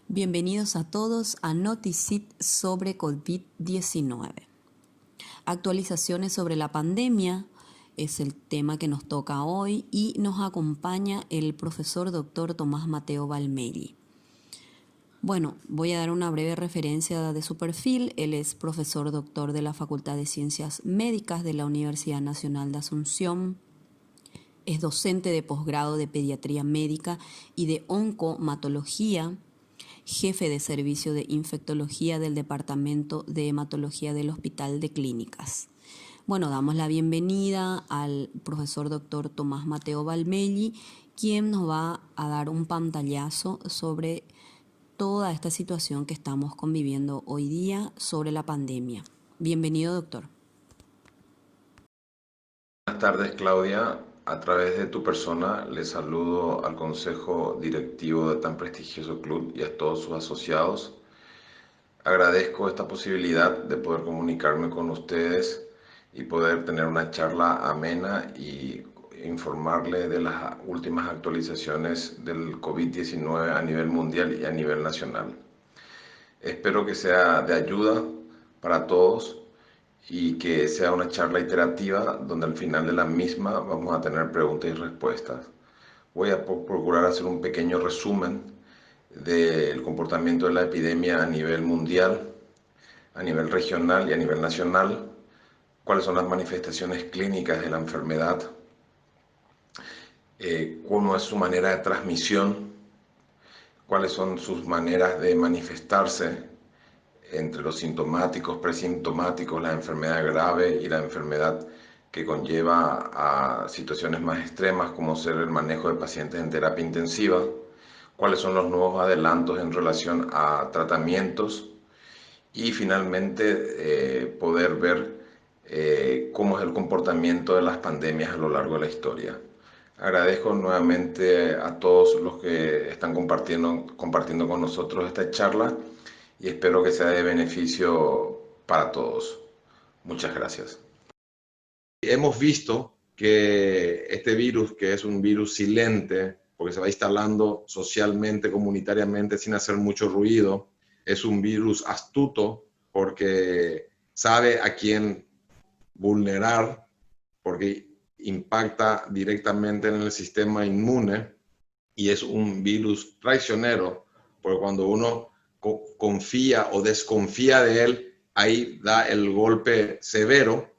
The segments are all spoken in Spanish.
Bienvenidos a todos a Noticit sobre COVID-19. Actualizaciones sobre la pandemia es el tema que nos toca hoy y nos acompaña el profesor doctor Tomás Mateo Valmelli. Bueno, voy a dar una breve referencia de su perfil. Él es profesor doctor de la Facultad de Ciencias Médicas de la Universidad Nacional de Asunción. Es docente de posgrado de Pediatría Médica y de Oncomatología, jefe de servicio de infectología del Departamento de Hematología del Hospital de Clínicas. Bueno, damos la bienvenida al profesor doctor Tomás Mateo Valmelli, quien nos va a dar un pantallazo sobre toda esta situación que estamos conviviendo hoy día sobre la pandemia. Bienvenido, doctor. Buenas tardes, Claudia. A través de tu persona les saludo al consejo directivo de tan prestigioso club y a todos sus asociados. Agradezco esta posibilidad de poder comunicarme con ustedes y poder tener una charla amena y informarles de las últimas actualizaciones del COVID-19 a nivel mundial y a nivel nacional. Espero que sea de ayuda para todos y que sea una charla iterativa donde al final de la misma vamos a tener preguntas y respuestas. Voy a procurar hacer un pequeño resumen del comportamiento de la epidemia a nivel mundial, a nivel regional y a nivel nacional, cuáles son las manifestaciones clínicas de la enfermedad, cómo es su manera de transmisión, cuáles son sus maneras de manifestarse entre los sintomáticos, presintomáticos, la enfermedad grave y la enfermedad que conlleva a situaciones más extremas como ser el manejo de pacientes en terapia intensiva, cuáles son los nuevos adelantos en relación a tratamientos y finalmente poder ver cómo es el comportamiento de las pandemias a lo largo de la historia. Agradezco nuevamente a todos los que están compartiendo con nosotros esta charla y espero que sea de beneficio para todos. Muchas gracias. Hemos visto que este virus, que es un virus silente, porque se va instalando socialmente, comunitariamente, sin hacer mucho ruido, es un virus astuto porque sabe a quién vulnerar, porque impacta directamente en el sistema inmune y es un virus traicionero, porque cuando uno confía o desconfía de él, ahí da el golpe severo.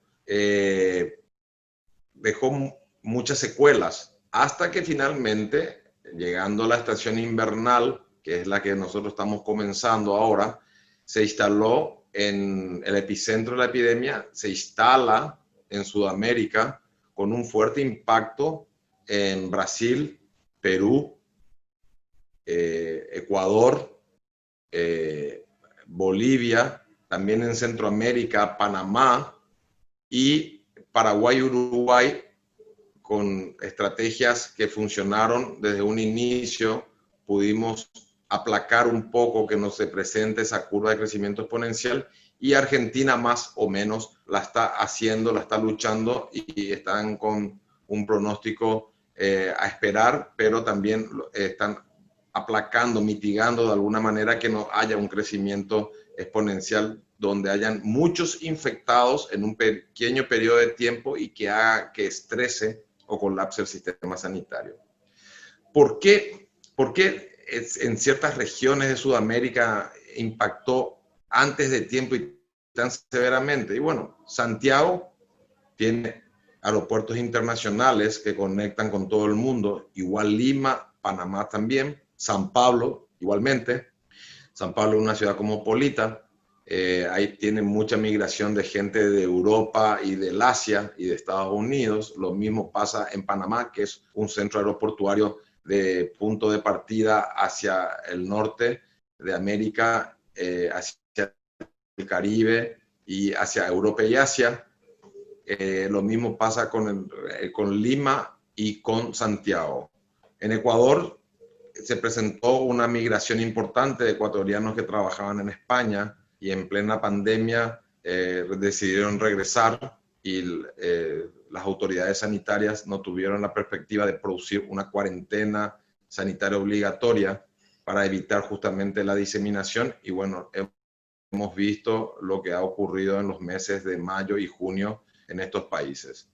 Dejó muchas secuelas hasta que finalmente, llegando a la estación invernal, que es la que nosotros estamos comenzando ahora, se instaló en el epicentro de la epidemia, se instala en Sudamérica con un fuerte impacto en Brasil, Perú, Ecuador, Bolivia, también en Centroamérica, Panamá y Paraguay, Uruguay, con estrategias que funcionaron desde un inicio, pudimos aplacar un poco que no se presente esa curva de crecimiento exponencial, y Argentina más o menos la está haciendo, la está luchando y están con un pronóstico a esperar, pero también están aplacando, mitigando de alguna manera que no haya un crecimiento exponencial donde hayan muchos infectados en un pequeño periodo de tiempo y que haga que estrese o colapse el sistema sanitario. ¿Por qué en ciertas regiones de Sudamérica impactó antes de tiempo y tan severamente? Y bueno, Santiago tiene aeropuertos internacionales que conectan con todo el mundo, igual Lima, Panamá también, San Pablo igualmente. San Pablo es una ciudad cosmopolita, ahí tiene mucha migración de gente de Europa y del Asia y de Estados Unidos. Lo mismo pasa en Panamá, que es un centro aeroportuario de punto de partida hacia el norte de América, hacia el Caribe y hacia Europa y Asia. Lo mismo pasa con Lima y con Santiago. En Ecuador se presentó una migración importante de ecuatorianos que trabajaban en España y en plena pandemia decidieron regresar y las autoridades sanitarias no tuvieron la perspectiva de producir una cuarentena sanitaria obligatoria para evitar justamente la diseminación. Y bueno, hemos visto lo que ha ocurrido en los meses de mayo y junio en estos países.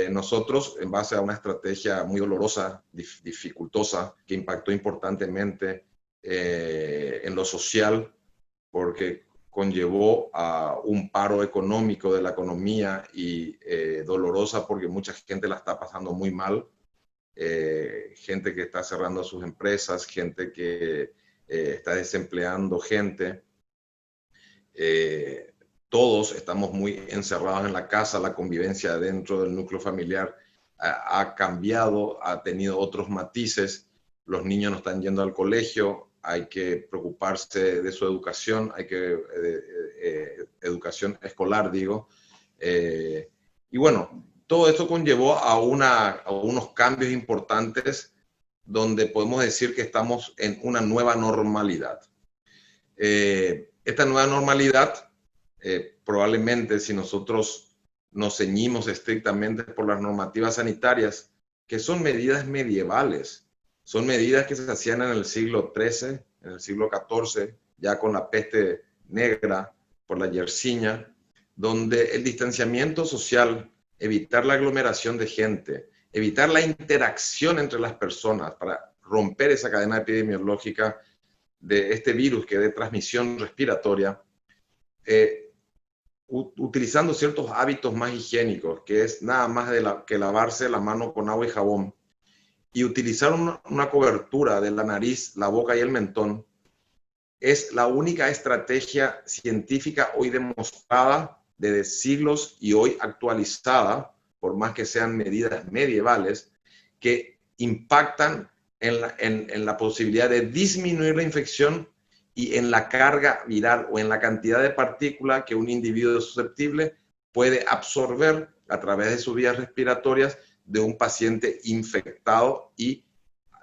Nosotros, en base a una estrategia muy dolorosa, dificultosa, que impactó importantemente en lo social, porque conllevó a un paro económico de la economía y dolorosa porque mucha gente la está pasando muy mal, gente que está cerrando sus empresas, gente que está desempleando gente. Todos estamos muy encerrados en la casa, la convivencia dentro del núcleo familiar ha cambiado, ha tenido otros matices, los niños no están yendo al colegio, hay que preocuparse de su educación, educación escolar, digo. Y bueno, todo esto conllevó a unos cambios importantes donde podemos decir que estamos en una nueva normalidad. Esta nueva normalidad, probablemente si nosotros nos ceñimos estrictamente por las normativas sanitarias, que son medidas medievales, son medidas que se hacían en el siglo XIII, en el siglo XIV, ya con la peste negra, por la Yersinia, donde el distanciamiento social, evitar la aglomeración de gente, evitar la interacción entre las personas para romper esa cadena epidemiológica de este virus que es de transmisión respiratoria, utilizando ciertos hábitos más higiénicos, que es nada más que lavarse la mano con agua y jabón, y utilizar una cobertura de la nariz, la boca y el mentón, es la única estrategia científica hoy demostrada desde siglos y hoy actualizada, por más que sean medidas medievales, que impactan en la posibilidad de disminuir la infección y en la carga viral o en la cantidad de partículas que un individuo susceptible puede absorber a través de sus vías respiratorias de un paciente infectado y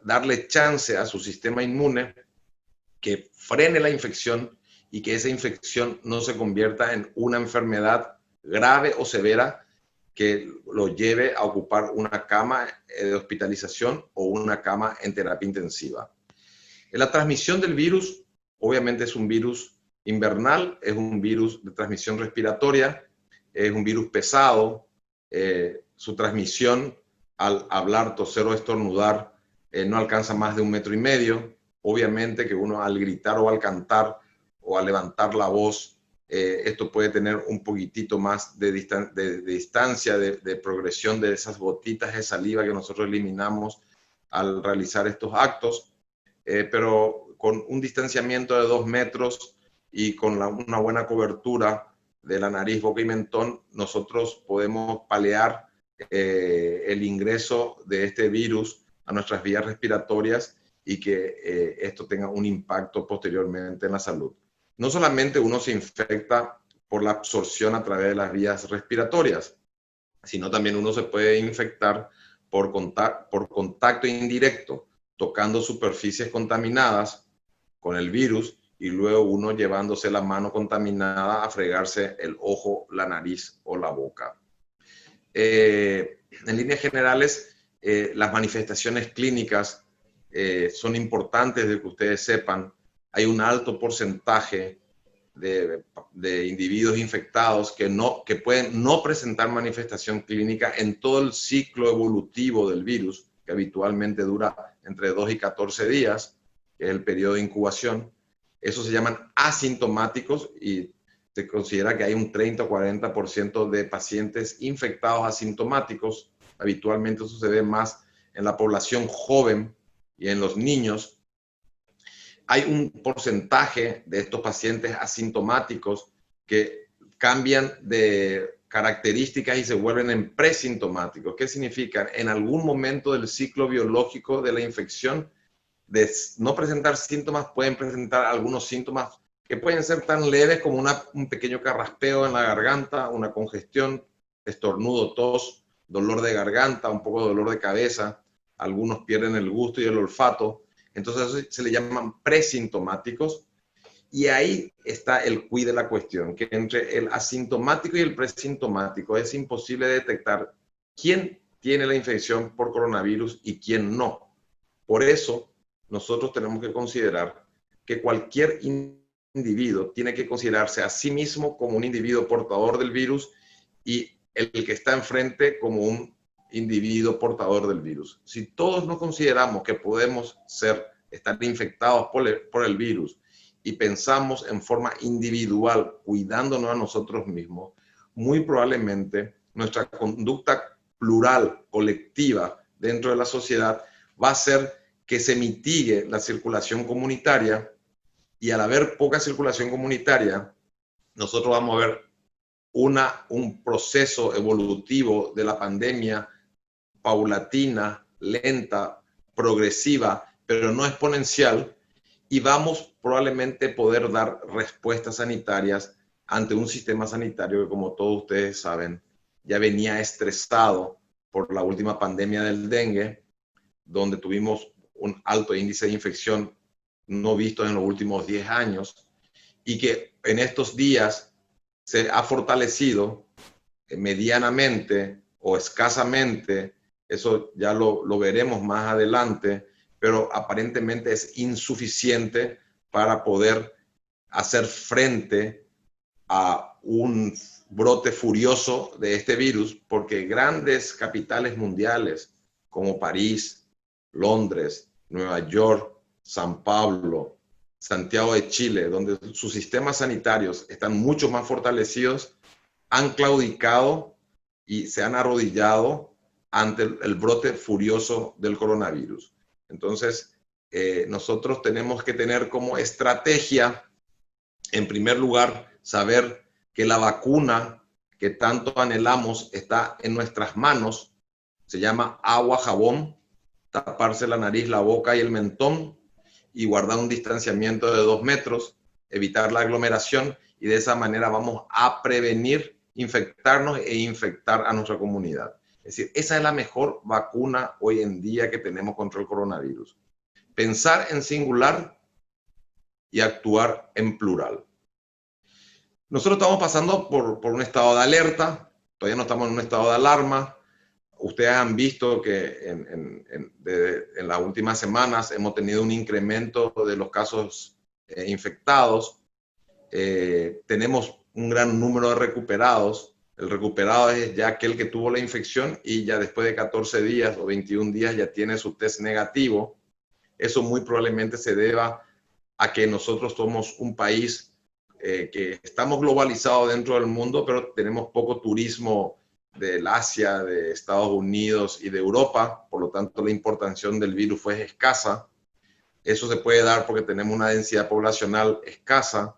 darle chance a su sistema inmune que frene la infección y que esa infección no se convierta en una enfermedad grave o severa que lo lleve a ocupar una cama de hospitalización o una cama en terapia intensiva. La transmisión del virus, obviamente es un virus invernal, es un virus de transmisión respiratoria, es un virus pesado, su transmisión al hablar, toser o estornudar no alcanza más de 1,5 metros. Obviamente que uno al gritar o al cantar o al levantar la voz, esto puede tener un poquitito más de distancia, de progresión de esas gotitas de saliva que nosotros eliminamos al realizar estos actos, pero con un distanciamiento de 2 metros y con una buena cobertura de la nariz, boca y mentón, nosotros podemos paliar el ingreso de este virus a nuestras vías respiratorias y que esto tenga un impacto posteriormente en la salud. No solamente uno se infecta por la absorción a través de las vías respiratorias, sino también uno se puede infectar por contacto indirecto, tocando superficies contaminadas con el virus y luego uno llevándose la mano contaminada a fregarse el ojo, la nariz o la boca. En líneas generales, las manifestaciones clínicas son importantes de que ustedes sepan. Hay un alto porcentaje de individuos infectados que pueden no presentar manifestación clínica en todo el ciclo evolutivo del virus, que habitualmente dura entre 2 y 14 días, que es el periodo de incubación. Esos se llaman asintomáticos y se considera que hay un 30 o 40% de pacientes infectados asintomáticos. Habitualmente eso se ve más en la población joven y en los niños. Hay un porcentaje de estos pacientes asintomáticos que cambian de características y se vuelven en presintomáticos. ¿Qué significa? En algún momento del ciclo biológico de la infección, de no presentar síntomas, pueden presentar algunos síntomas que pueden ser tan leves como un pequeño carraspeo en la garganta, una congestión, estornudo, tos, dolor de garganta, un poco de dolor de cabeza. Algunos pierden el gusto y el olfato. Entonces eso se le llaman presintomáticos. Y ahí está el quid de la cuestión, que entre el asintomático y el presintomático es imposible detectar quién tiene la infección por coronavirus y quién no. Por eso nosotros tenemos que considerar que cualquier individuo tiene que considerarse a sí mismo como un individuo portador del virus y el que está enfrente como un individuo portador del virus. Si todos nos consideramos que podemos estar infectados por el virus y pensamos en forma individual, cuidándonos a nosotros mismos, muy probablemente nuestra conducta plural, colectiva, dentro de la sociedad, va a hacer que se mitigue la circulación comunitaria, y al haber poca circulación comunitaria, nosotros vamos a ver un proceso evolutivo de la pandemia paulatina, lenta, progresiva, pero no exponencial, y vamos probablemente poder dar respuestas sanitarias ante un sistema sanitario que, como todos ustedes saben, ya venía estresado por la última pandemia del dengue, donde tuvimos un alto índice de infección no visto en los últimos 10 años, y que en estos días se ha fortalecido medianamente o escasamente. Eso ya lo veremos más adelante, pero aparentemente es insuficiente para poder hacer frente a un brote furioso de este virus, porque grandes capitales mundiales como París, Londres, Nueva York, San Pablo, Santiago de Chile, donde sus sistemas sanitarios están mucho más fortalecidos, han claudicado y se han arrodillado ante el brote furioso del coronavirus. Entonces, nosotros tenemos que tener como estrategia, en primer lugar, saber que la vacuna que tanto anhelamos está en nuestras manos. Se llama agua, jabón, taparse la nariz, la boca y el mentón y guardar un distanciamiento de 2 metros, evitar la aglomeración, y de esa manera vamos a prevenir infectarnos e infectar a nuestra comunidad. Es decir, esa es la mejor vacuna hoy en día que tenemos contra el coronavirus. Pensar en singular y actuar en plural. Nosotros estamos pasando por un estado de alerta, todavía no estamos en un estado de alarma. Ustedes han visto que en las últimas semanas hemos tenido un incremento de los casos infectados. Tenemos un gran número de recuperados. El recuperado es ya aquel que tuvo la infección y ya después de 14 días o 21 días ya tiene su test negativo. Eso muy probablemente se deba a que nosotros somos un país que estamos globalizados dentro del mundo, pero tenemos poco turismo del Asia, de Estados Unidos y de Europa. Por lo tanto, la importación del virus fue escasa. Eso se puede dar porque tenemos una densidad poblacional escasa,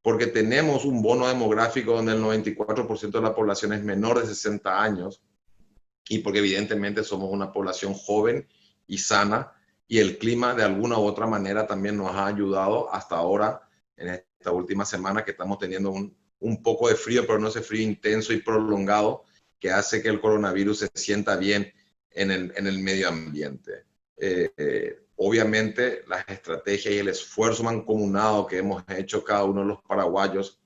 porque tenemos un bono demográfico donde el 94% de la población es menor de 60 años y porque evidentemente somos una población joven y sana, y el clima de alguna u otra manera también nos ha ayudado hasta ahora, en esta última semana que estamos teniendo un poco de frío, pero no ese frío intenso y prolongado que hace que el coronavirus se sienta bien en el medio ambiente. Obviamente las estrategias y el esfuerzo mancomunado que hemos hecho cada uno de los paraguayos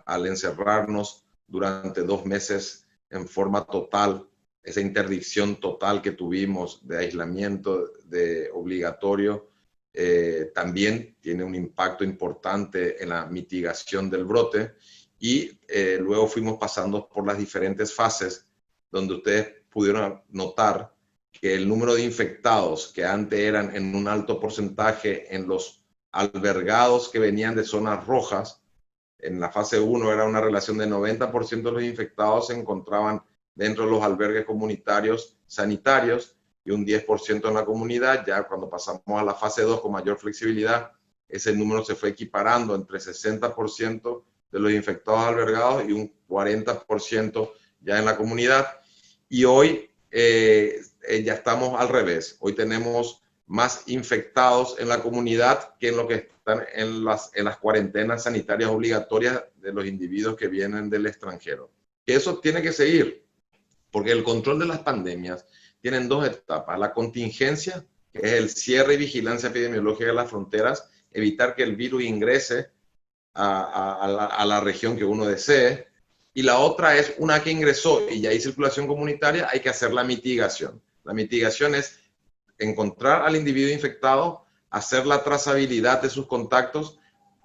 al encerrarnos durante 2 meses en forma total, esa interdicción total que tuvimos de aislamiento de obligatorio, también tiene un impacto importante en la mitigación del brote. Y luego fuimos pasando por las diferentes fases donde ustedes pudieron notar que el número de infectados que antes eran en un alto porcentaje en los albergados que venían de zonas rojas, en la fase 1 era una relación de 90% de los infectados se encontraban dentro de los albergues comunitarios sanitarios y un 10% en la comunidad. Ya cuando pasamos a la fase 2 con mayor flexibilidad, ese número se fue equiparando entre 60% de los infectados albergados y un 40% ya en la comunidad. Y hoy ya estamos al revés. Hoy tenemos más infectados en la comunidad que en lo que están en las cuarentenas sanitarias obligatorias de los individuos que vienen del extranjero. Que eso tiene que seguir, porque el control de las pandemias tienen 2 etapas. La contingencia, que es el cierre y vigilancia epidemiológica de las fronteras, evitar que el virus ingrese a la región que uno desee. Y la otra es, una que ingresó y ya hay circulación comunitaria, hay que hacer la mitigación. La mitigación es encontrar al individuo infectado, hacer la trazabilidad de sus contactos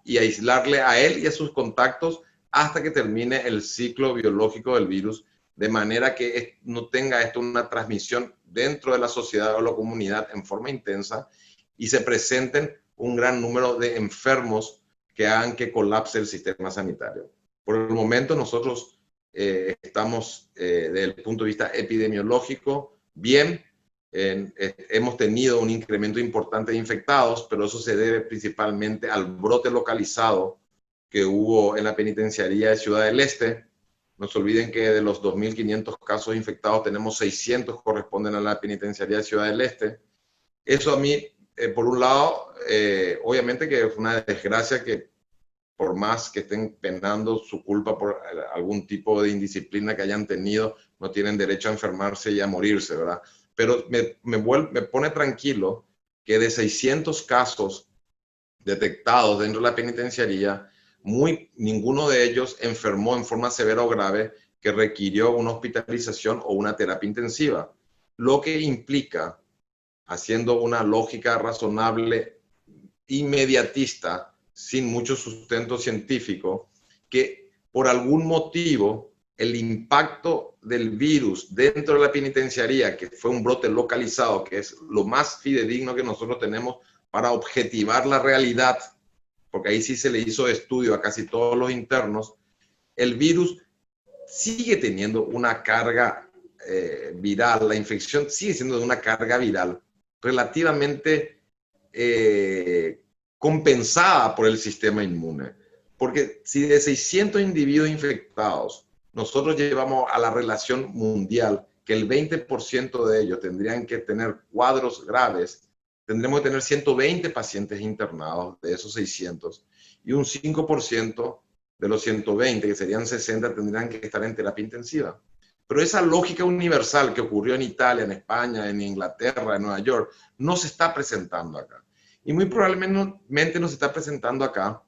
y aislarle a él y a sus contactos hasta que termine el ciclo biológico del virus, de manera que no tenga esto una transmisión dentro de la sociedad o la comunidad en forma intensa y se presenten un gran número de enfermos que hagan que colapse el sistema sanitario. Por el momento nosotros estamos desde el punto de vista epidemiológico bien. Hemos tenido un incremento importante de infectados, pero eso se debe principalmente al brote localizado que hubo en la penitenciaría de Ciudad del Este. No se olviden que de los 2.500 casos infectados, tenemos 600 corresponden a la penitenciaría de Ciudad del Este. Eso a mí, por un lado, obviamente que es una desgracia que por más que estén penando su culpa por algún tipo de indisciplina que hayan tenido, no tienen derecho a enfermarse y a morirse, ¿verdad? Pero me pone tranquilo que de 600 casos detectados dentro de la penitenciaría, ninguno de ellos enfermó en forma severa o grave que requirió una hospitalización o una terapia intensiva, lo que implica, haciendo una lógica razonable, inmediatista, sin mucho sustento científico, que por algún motivo el impacto del virus dentro de la penitenciaría, que fue un brote localizado, que es lo más fidedigno que nosotros tenemos para objetivar la realidad, porque ahí sí se le hizo estudio a casi todos los internos, el virus sigue teniendo una carga viral, la infección sigue siendo de una carga viral relativamente compensada por el sistema inmune. Porque si de 600 individuos infectados, nosotros llevamos a la relación mundial que el 20% de ellos tendrían que tener cuadros graves, tendremos que tener 120 pacientes internados de esos 600 y un 5% de los 120, que serían 60, tendrían que estar en terapia intensiva. Pero esa lógica universal que ocurrió en Italia, en España, en Inglaterra, en Nueva York, no se está presentando acá. Y muy probablemente no se está presentando acá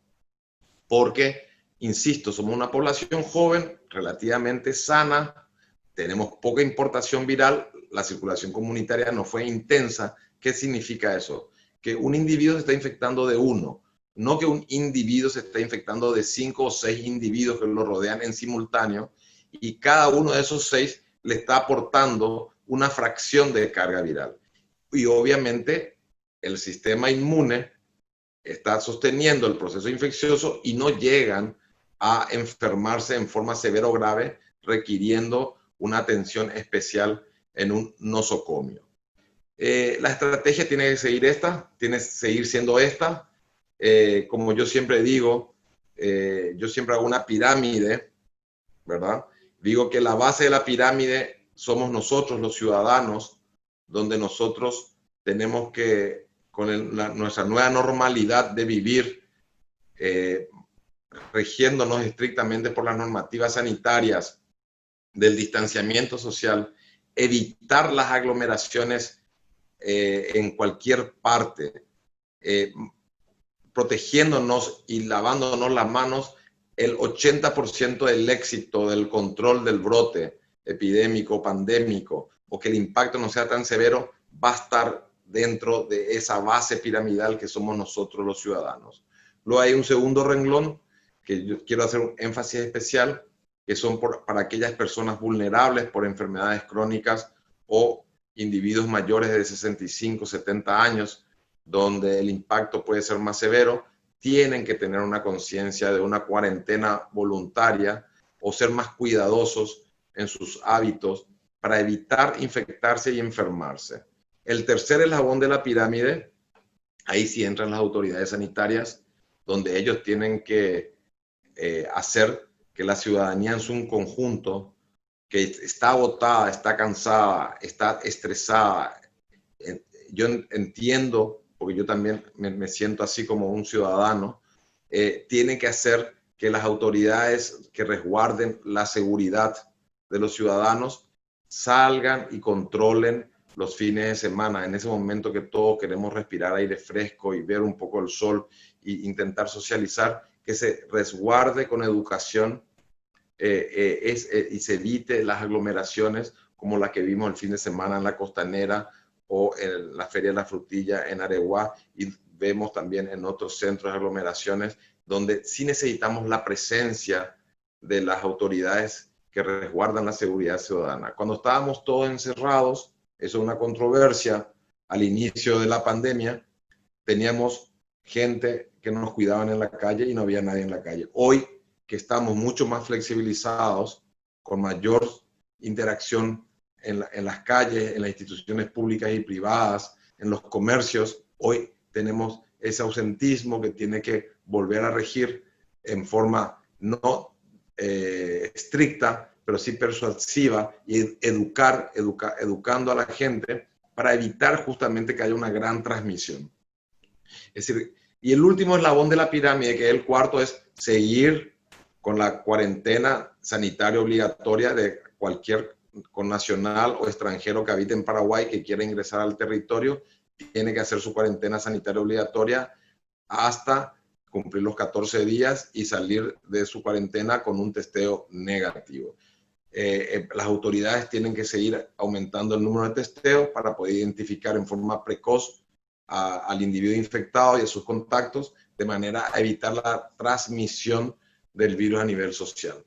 porque, insisto, somos una población joven, relativamente sana, tenemos poca importación viral, la circulación comunitaria no fue intensa. ¿Qué significa eso? Que un individuo se está infectando de uno, no que un individuo se está infectando de 5 o 6 individuos que lo rodean en simultáneo y cada uno de esos 6 le está aportando una fracción de carga viral. Y obviamente el sistema inmune está sosteniendo el proceso infeccioso y no llegan a enfermarse en forma severa o grave, requiriendo una atención especial en un nosocomio. La estrategia tiene que seguir tiene que seguir siendo esta. Como yo siempre digo, yo siempre hago una pirámide, ¿verdad? Digo que la base de la pirámide somos nosotros, los ciudadanos, donde nosotros tenemos que, con nuestra nueva normalidad de vivir, regiéndonos estrictamente por las normativas sanitarias del distanciamiento social, evitar las aglomeraciones en cualquier parte, protegiéndonos y lavándonos las manos. El 80% del éxito del control del brote epidémico, pandémico, o que el impacto no sea tan severo, va a estar dentro de esa base piramidal que somos nosotros los ciudadanos. Luego hay un segundo renglón que yo quiero hacer un énfasis especial, que son para aquellas personas vulnerables por enfermedades crónicas o individuos mayores de 65, 70 años, donde el impacto puede ser más severo, tienen que tener una conciencia de una cuarentena voluntaria o ser más cuidadosos en sus hábitos para evitar infectarse y enfermarse. El tercer eslabón de la pirámide, ahí sí entran las autoridades sanitarias, donde ellos tienen que hacer que la ciudadanía en su conjunto, que está agotada, está cansada, está estresada. Yo entiendo, porque yo también me siento así como un ciudadano, tiene que hacer que las autoridades que resguarden la seguridad de los ciudadanos salgan y controlen los fines de semana, en ese momento que todos queremos respirar aire fresco y ver un poco el sol e intentar socializar, que se resguarde con educación y se evite las aglomeraciones como la que vimos el fin de semana en la Costanera o en la Feria de la Frutilla en Areguá, y vemos también en otros centros de aglomeraciones, donde sí necesitamos la presencia de las autoridades que resguardan la seguridad ciudadana. Cuando estábamos todos encerrados, eso es una controversia, al inicio de la pandemia, teníamos gente que nos cuidaban en la calle y no había nadie en la calle. Hoy, que estamos mucho más flexibilizados, con mayor interacción en las calles, en las instituciones públicas y privadas, en los comercios, hoy tenemos ese ausentismo que tiene que volver a regir en forma no estricta, pero sí persuasiva, y educando a la gente para evitar justamente que haya una gran transmisión. Es decir, y el último eslabón de la pirámide, que es el cuarto, es seguir con la cuarentena sanitaria obligatoria de cualquier connacional o extranjero que habite en Paraguay que quiera ingresar al territorio, tiene que hacer su cuarentena sanitaria obligatoria hasta cumplir los 14 días y salir de su cuarentena con un testeo negativo. Las autoridades tienen que seguir aumentando el número de testeos para poder identificar en forma precoz al individuo infectado y a sus contactos, de manera a evitar la transmisión del virus a nivel social.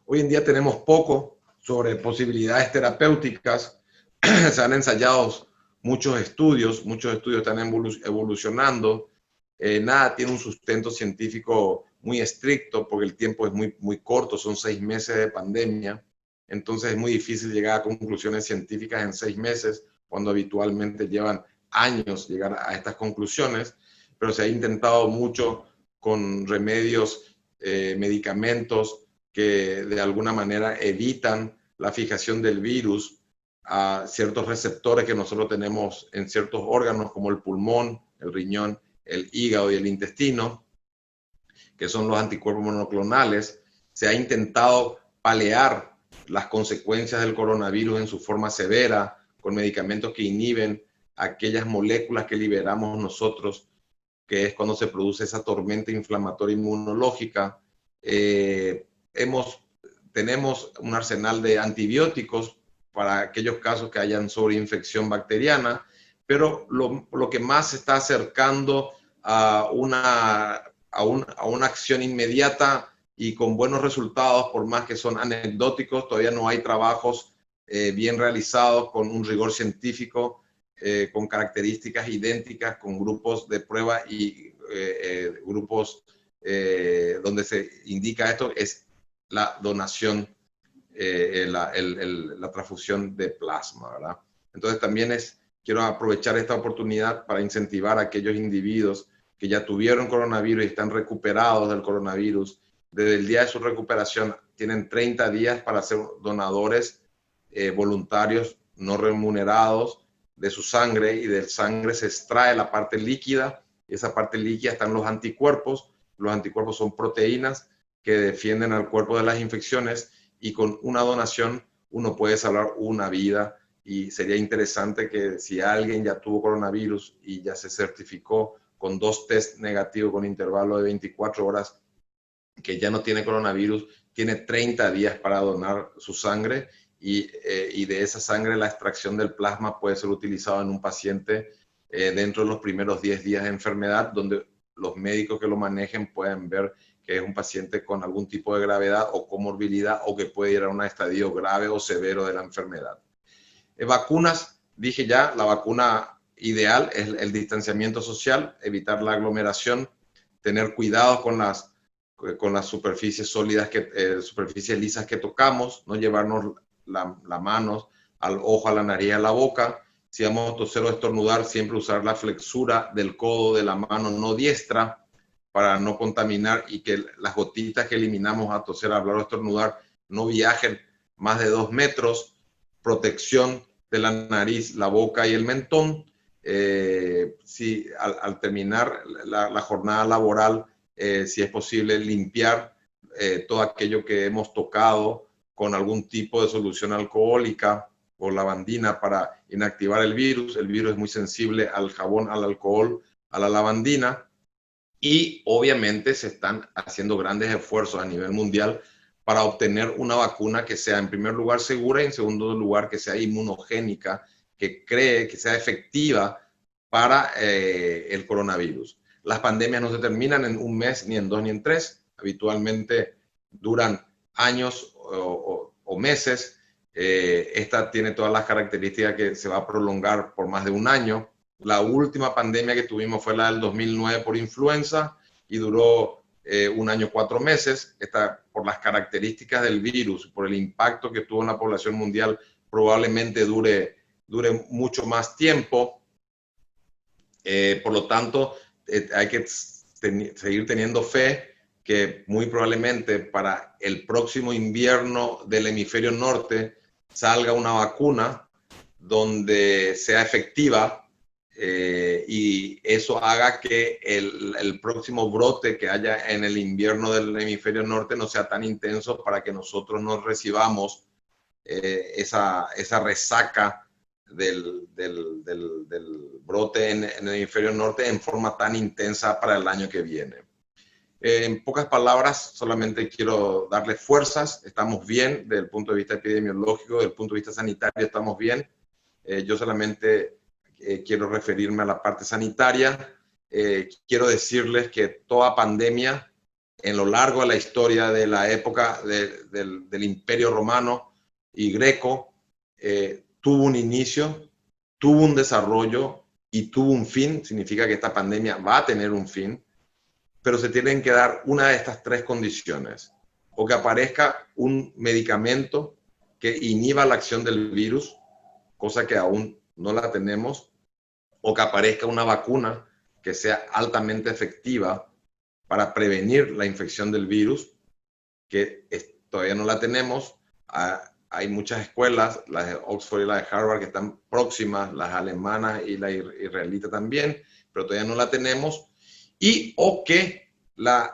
Hoy en día tenemos poco sobre posibilidades terapéuticas. Se han ensayado muchos estudios están evolucionando. Nada tiene un sustento científico muy estricto porque el tiempo es muy corto, son 6 meses de pandemia. Entonces es muy difícil llegar a conclusiones científicas en 6 meses, cuando habitualmente llevan años llegar a estas conclusiones, pero se ha intentado mucho con remedios, medicamentos que de alguna manera evitan la fijación del virus a ciertos receptores que nosotros tenemos en ciertos órganos como el pulmón, el riñón, el hígado y el intestino, que son los anticuerpos monoclonales. Se ha intentado paliar las consecuencias del coronavirus en su forma severa con medicamentos que inhiben aquellas moléculas que liberamos nosotros, que es cuando se produce esa tormenta inflamatoria inmunológica. Tenemos un arsenal de antibióticos para aquellos casos que hayan sobreinfección bacteriana, pero lo que más se está acercando a una acción inmediata y con buenos resultados, por más que son anecdóticos, todavía no hay trabajos bien realizados con un rigor científico, con características idénticas, con grupos de prueba y grupos donde se indica esto, es la donación, la transfusión de plasma, ¿verdad? Entonces también quiero aprovechar esta oportunidad para incentivar a aquellos individuos que ya tuvieron coronavirus y están recuperados del coronavirus. Desde el día de su recuperación tienen 30 días para ser donadores voluntarios no remunerados de su sangre, y de sangre se extrae la parte líquida, y esa parte líquida están los anticuerpos. Los anticuerpos son proteínas que defienden al cuerpo de las infecciones, y con una donación uno puede salvar una vida. Y sería interesante que si alguien ya tuvo coronavirus y ya se certificó con 2 test negativos con intervalo de 24 horas, que ya no tiene coronavirus, tiene 30 días para donar su sangre, y de esa sangre la extracción del plasma puede ser utilizado en un paciente dentro de los primeros 10 días de enfermedad, donde los médicos que lo manejen pueden ver que es un paciente con algún tipo de gravedad o comorbilidad, o que puede ir a un estadio grave o severo de la enfermedad. Vacunas, dije ya, la vacuna ideal es el distanciamiento social, evitar la aglomeración, tener cuidado con las superficies sólidas, superficies lisas que tocamos, no llevarnos la mano al ojo, a la nariz, a la boca. Si vamos a toser o estornudar, siempre usar la flexura del codo de la mano no diestra para no contaminar, y que las gotitas que eliminamos a toser, hablar o estornudar no viajen más de 2 metros. Protección de la nariz, la boca y el mentón. Si al terminar la jornada laboral, si es posible, limpiar todo aquello que hemos tocado con algún tipo de solución alcohólica o lavandina para inactivar el virus. El virus es muy sensible al jabón, al alcohol, a la lavandina. Y obviamente se están haciendo grandes esfuerzos a nivel mundial para obtener una vacuna que sea, en primer lugar, segura, y en segundo lugar, que sea inmunogénica, que sea efectiva para el coronavirus. Las pandemias no se terminan en un mes, ni en dos, ni en tres. Habitualmente duran años o meses. Esta tiene todas las características que se va a prolongar por más de un año. La última pandemia que tuvimos fue la del 2009 por influenza y duró un año, 4 meses. Esta, por las características del virus, por el impacto que tuvo en la población mundial, probablemente dure mucho más tiempo. Por lo tanto, hay que seguir teniendo fe que muy probablemente para el próximo invierno del hemisferio norte salga una vacuna donde sea efectiva, y eso haga que el próximo brote que haya en el invierno del hemisferio norte no sea tan intenso para que nosotros no recibamos esa resaca del brote en el hemisferio norte en forma tan intensa para el año que viene. En pocas palabras, solamente quiero darle fuerzas. Estamos bien desde el punto de vista epidemiológico, desde el punto de vista sanitario estamos bien. Yo solamente quiero referirme a la parte sanitaria. Quiero decirles que toda pandemia en lo largo de la historia de la época del Imperio Romano y Greco tuvo un inicio, tuvo un desarrollo y tuvo un fin. Significa que esta pandemia va a tener un fin, pero se tienen que dar una de estas tres condiciones: o que aparezca un medicamento que inhiba la acción del virus, cosa que aún no la tenemos, o que aparezca una vacuna que sea altamente efectiva para prevenir la infección del virus, que todavía no la tenemos. Hay muchas escuelas, las de Oxford y la de Harvard, que están próximas, las alemanas y la israelita también, pero todavía no la tenemos. Y o que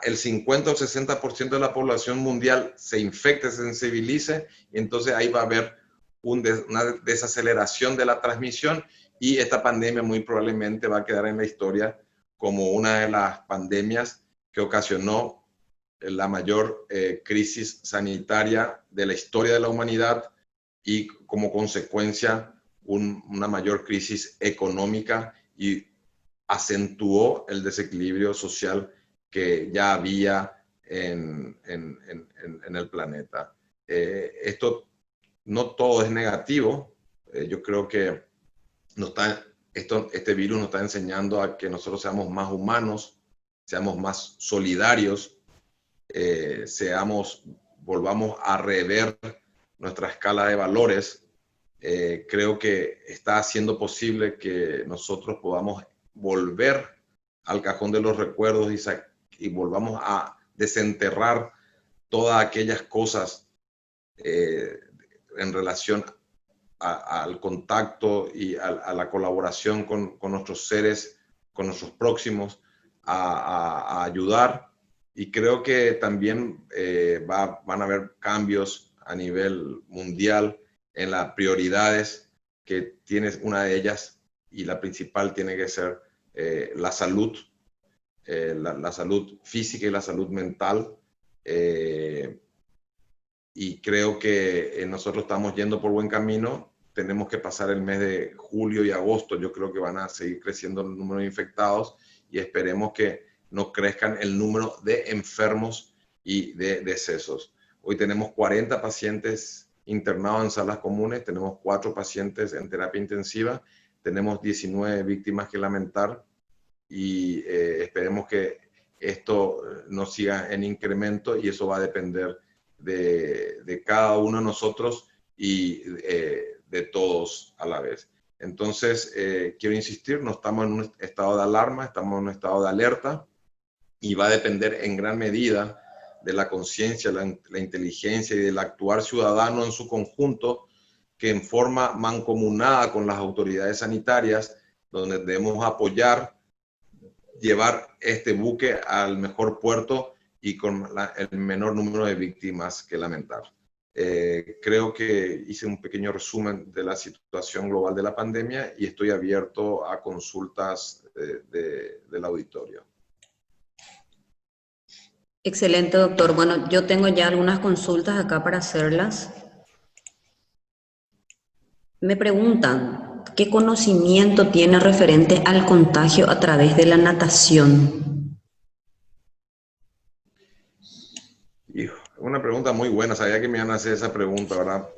el 50 o 60% de la población mundial se infecte, se sensibilice, y entonces ahí va a haber una desaceleración de la transmisión, y esta pandemia muy probablemente va a quedar en la historia como una de las pandemias que ocasionó la mayor crisis sanitaria de la historia de la humanidad, y como consecuencia una mayor crisis económica, y acentuó el desequilibrio social que ya había en el planeta. Esto no todo es negativo. Yo creo que este virus nos está enseñando a que nosotros seamos más humanos, seamos más solidarios, volvamos a rever nuestra escala de valores. Creo que está haciendo posible que nosotros podamos volver al cajón de los recuerdos y volvamos a desenterrar todas aquellas cosas en relación al contacto y a la colaboración con nuestros seres, con nuestros próximos, a ayudar. Y creo que también van a haber cambios a nivel mundial en las prioridades que tienes. Una de ellas, y la principal, tiene que ser la salud, la salud física y la salud mental. Y creo que nosotros estamos yendo por buen camino. Tenemos que pasar el mes de julio y agosto. Yo creo que van a seguir creciendo el número de infectados, y esperemos que no crezcan el número de enfermos y de decesos. Hoy tenemos 40 pacientes internados en salas comunes, tenemos 4 pacientes en terapia intensiva, tenemos 19 víctimas que lamentar, y esperemos que esto no siga en incremento, y eso va a depender de cada uno de nosotros y de todos a la vez. Entonces, quiero insistir, no estamos en un estado de alarma, estamos en un estado de alerta, y va a depender en gran medida de la conciencia, la inteligencia y del actuar ciudadano en su conjunto, que en forma mancomunada con las autoridades sanitarias, donde debemos apoyar, llevar este buque al mejor puerto y con el menor número de víctimas que lamentar. Creo que hice un pequeño resumen de la situación global de la pandemia, y estoy abierto a consultas del auditorio. Excelente, doctor. Bueno, yo tengo ya algunas consultas acá para hacerlas. Me preguntan, ¿qué conocimiento tiene referente al contagio a través de la natación? Hijo, una pregunta muy buena, sabía que me iban a hacer esa pregunta, ¿verdad?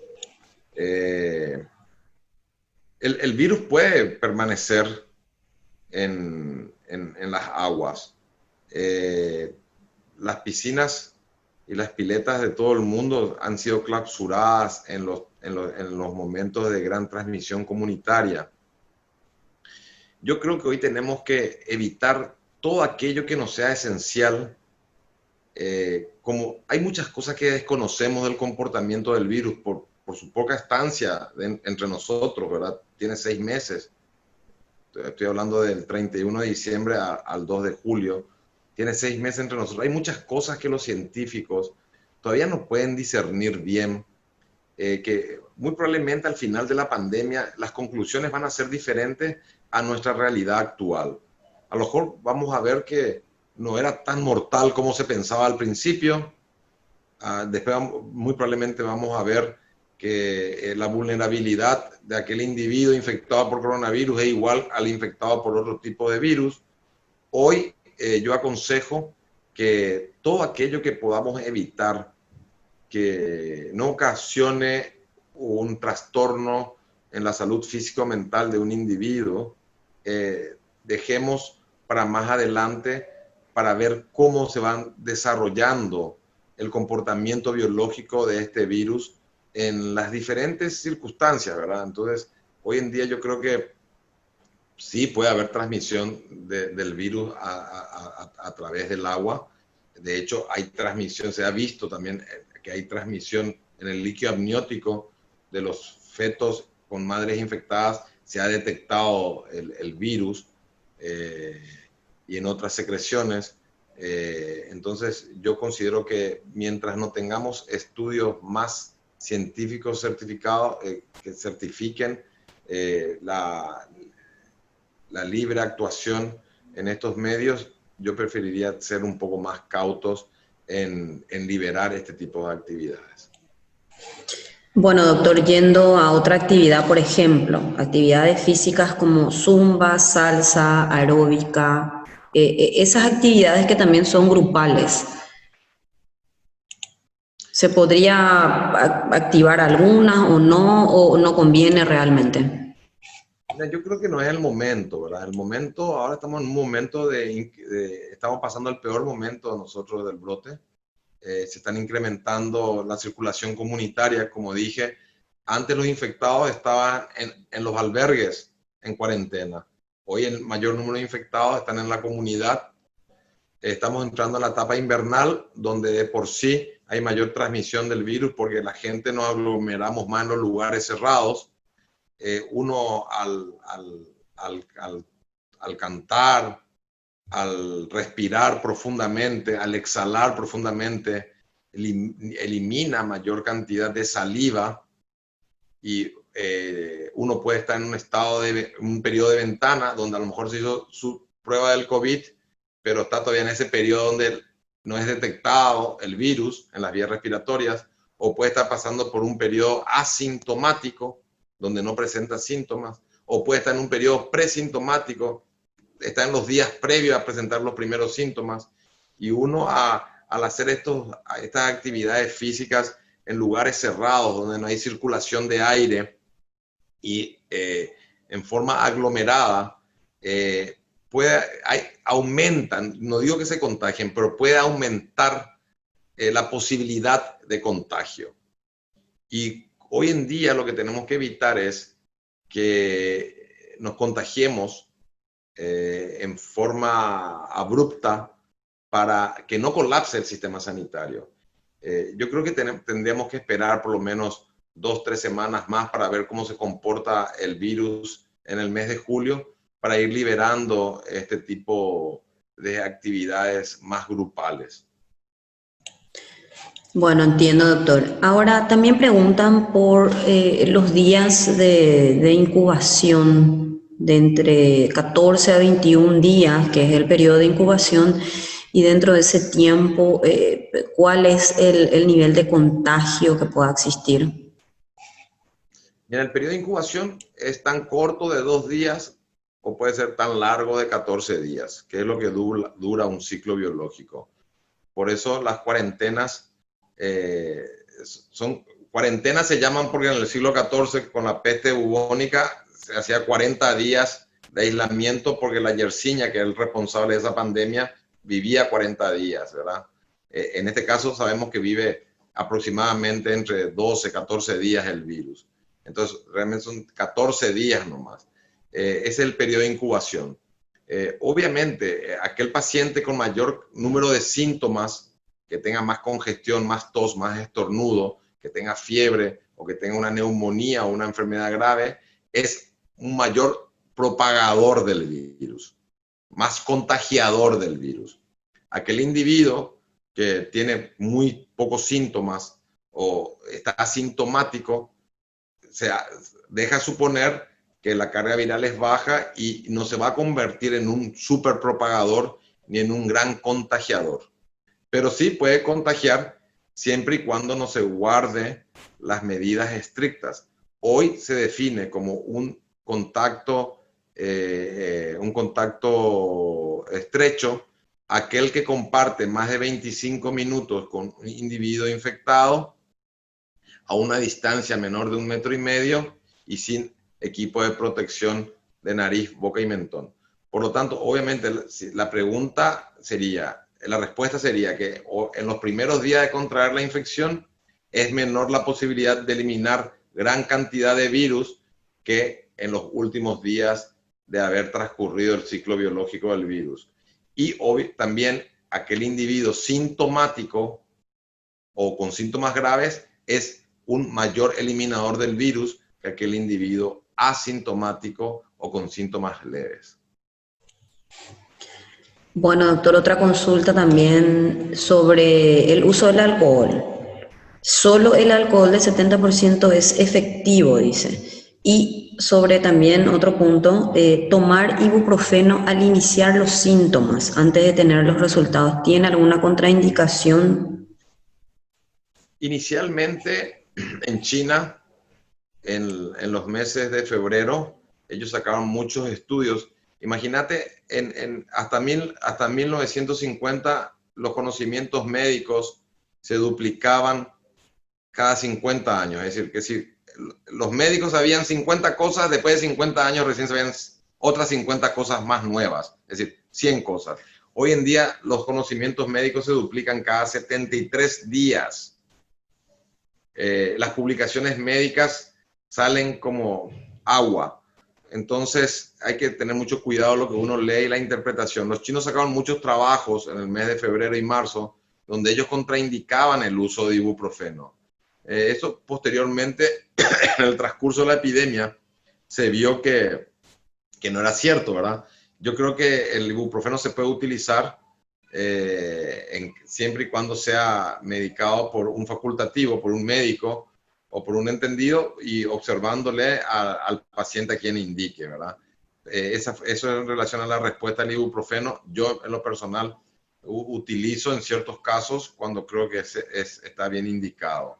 El virus puede permanecer en las aguas. Las piscinas y las piletas de todo el mundo han sido clausuradas en los momentos de gran transmisión comunitaria. Yo creo que hoy tenemos que evitar todo aquello que no sea esencial. Como hay muchas cosas que desconocemos del comportamiento del virus por su poca estancia entre nosotros, ¿verdad? Tiene 6 meses. Estoy hablando del 31 de diciembre al 2 de julio. Tiene 6 meses entre nosotros. Hay muchas cosas que los científicos todavía no pueden discernir bien, que muy probablemente al final de la pandemia las conclusiones van a ser diferentes a nuestra realidad actual. A lo mejor vamos a ver que no era tan mortal como se pensaba al principio. Después muy probablemente vamos a ver que la vulnerabilidad de aquel individuo infectado por coronavirus es igual al infectado por otro tipo de virus. Hoy yo aconsejo que todo aquello que podamos evitar que no ocasione un trastorno en la salud físico-mental de un individuo, dejemos para más adelante para ver cómo se van desarrollando el comportamiento biológico de este virus en las diferentes circunstancias, ¿verdad? Entonces, hoy en día yo creo que sí puede haber transmisión del virus a través del agua. De hecho, hay transmisión, se ha visto también que hay transmisión en el líquido amniótico de los fetos con madres infectadas, se ha detectado el virus y en otras secreciones. Entonces, yo considero que mientras no tengamos estudios más científicos certificados que certifiquen la libre actuación en estos medios, yo preferiría ser un poco más cautos en liberar este tipo de actividades. Bueno, doctor, yendo a otra actividad, por ejemplo, actividades físicas como zumba, salsa, aeróbica, esas actividades que también son grupales, ¿se podría activar alguna o no conviene realmente? Yo creo que no es el momento, ¿verdad? El momento, ahora estamos en un momento estamos pasando el peor momento nosotros del brote. Se están incrementando la circulación comunitaria, como dije. Antes los infectados estaban en los albergues en cuarentena. Hoy el mayor número de infectados están en la comunidad. Estamos entrando en la etapa invernal, donde de por sí hay mayor transmisión del virus porque la gente nos aglomeramos más en los lugares cerrados. Uno al cantar, al respirar profundamente, al exhalar profundamente, elimina mayor cantidad de saliva y uno puede estar en un periodo de ventana donde a lo mejor se hizo su prueba del COVID, pero está todavía en ese periodo donde no es detectado el virus en las vías respiratorias, o puede estar pasando por un periodo asintomático donde no presenta síntomas, o puede estar en un periodo presintomático, está en los días previos a presentar los primeros síntomas, y uno al hacer estas actividades físicas en lugares cerrados donde no hay circulación de aire y en forma aglomerada, aumentan, no digo que se contagien, pero puede aumentar la posibilidad de contagio. Y hoy en día lo que tenemos que evitar es que nos contagiemos en forma abrupta para que no colapse el sistema sanitario. Yo creo que tendríamos que esperar por lo menos 2-3 semanas más para ver cómo se comporta el virus en el mes de julio, para ir liberando este tipo de actividades más grupales. Bueno, entiendo, doctor. Ahora también preguntan por los días de incubación de entre 14 a 21 días, que es el periodo de incubación, y dentro de ese tiempo, ¿cuál es el nivel de contagio que pueda existir? Y en el periodo de incubación es tan corto de 2 días o puede ser tan largo de 14 días, que es lo que dura un ciclo biológico. Por eso las cuarentenas cuarentenas se llaman porque en el siglo XIV con la peste bubónica se hacía 40 días de aislamiento porque la Yersinia, que es el responsable de esa pandemia, vivía 40 días, ¿verdad? En este caso sabemos que vive aproximadamente entre 12, 14 días el virus. Entonces, realmente son 14 días nomás. Es el periodo de incubación. Obviamente, aquel paciente con mayor número de síntomas, que tenga más congestión, más tos, más estornudo, que tenga fiebre o que tenga una neumonía o una enfermedad grave, es un mayor propagador del virus, más contagiador del virus. Aquel individuo que tiene muy pocos síntomas o está asintomático, deja suponer que la carga viral es baja y no se va a convertir en un super propagador ni en un gran contagiador. Pero sí puede contagiar siempre y cuando no se guarde las medidas estrictas. Hoy se define como un contacto estrecho aquel que comparte más de 25 minutos con un individuo infectado a una distancia menor de 1,5 metros y sin equipo de protección de nariz, boca y mentón. Por lo tanto, obviamente, la respuesta sería que en los primeros días de contraer la infección es menor la posibilidad de eliminar gran cantidad de virus que en los últimos días de haber transcurrido el ciclo biológico del virus. Y también aquel individuo sintomático o con síntomas graves es un mayor eliminador del virus que aquel individuo asintomático o con síntomas leves. Bueno, doctor, otra consulta también sobre el uso del alcohol. Solo el alcohol del 70% es efectivo, dice. Y sobre también otro punto, tomar ibuprofeno al iniciar los síntomas, antes de tener los resultados, ¿tiene alguna contraindicación? Inicialmente, en China, en los meses de febrero, ellos sacaron muchos estudios. Imagínate, hasta 1950 los conocimientos médicos se duplicaban cada 50 años. Es decir, que si los médicos sabían 50 cosas, después de 50 años recién sabían otras 50 cosas más nuevas, es decir, 100 cosas. Hoy en día los conocimientos médicos se duplican cada 73 días. Las publicaciones médicas salen como agua. Entonces hay que tener mucho cuidado lo que uno lee y la interpretación. Los chinos sacaron muchos trabajos en el mes de febrero y marzo donde ellos contraindicaban el uso de ibuprofeno. Eso posteriormente, en el transcurso de la epidemia, se vio que no era cierto, ¿verdad? Yo creo que el ibuprofeno se puede utilizar siempre y cuando sea medicado por un facultativo, por un médico o por un entendido y observándole al paciente a quien indique, ¿verdad? Eso en relación a la respuesta al ibuprofeno, yo en lo personal utilizo en ciertos casos cuando creo que está bien indicado.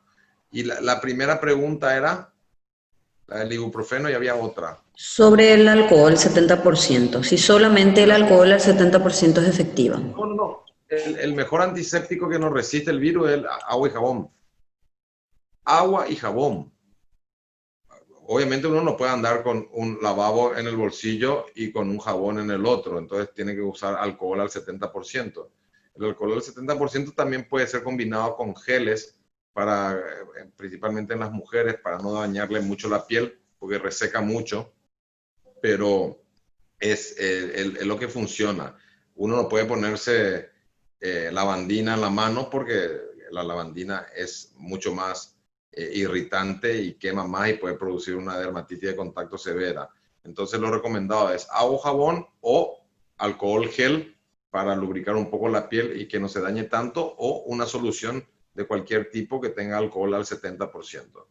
Y la primera pregunta era la del ibuprofeno y había otra. Sobre el alcohol, 70%. Si solamente el alcohol al 70% es efectiva. No. El mejor antiséptico que nos resiste el virus es el agua y jabón. Agua y jabón. Obviamente uno no puede andar con un lavabo en el bolsillo y con un jabón en el otro, entonces tiene que usar alcohol al 70%. El alcohol al 70% también puede ser combinado con geles, principalmente en las mujeres, para no dañarle mucho la piel, porque reseca mucho, pero es lo que funciona. Uno no puede ponerse lavandina en la mano porque la lavandina es mucho más irritante y quema más y puede producir una dermatitis de contacto severa. Entonces lo recomendado es agua, jabón o alcohol gel para lubricar un poco la piel y que no se dañe tanto, o una solución de cualquier tipo que tenga alcohol al 70%.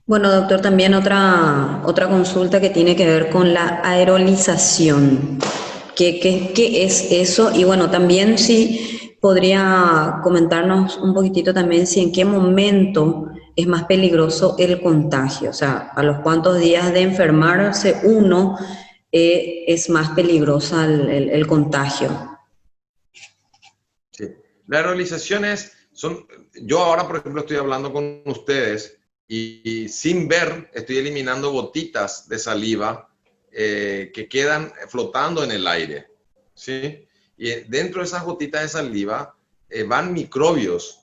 Bueno, doctor, también otra consulta que tiene que ver con la aerolización. ¿Qué es eso? Y bueno, también si podría comentarnos un poquitito también si en qué momento es más peligroso el contagio. O sea, a los cuantos días de enfermarse uno, es más peligrosa el contagio. Sí. Las aerolizaciones son, yo ahora, por ejemplo, estoy hablando con ustedes y sin ver estoy eliminando gotitas de saliva que quedan flotando en el aire, ¿sí? Y dentro de esas gotitas de saliva van microbios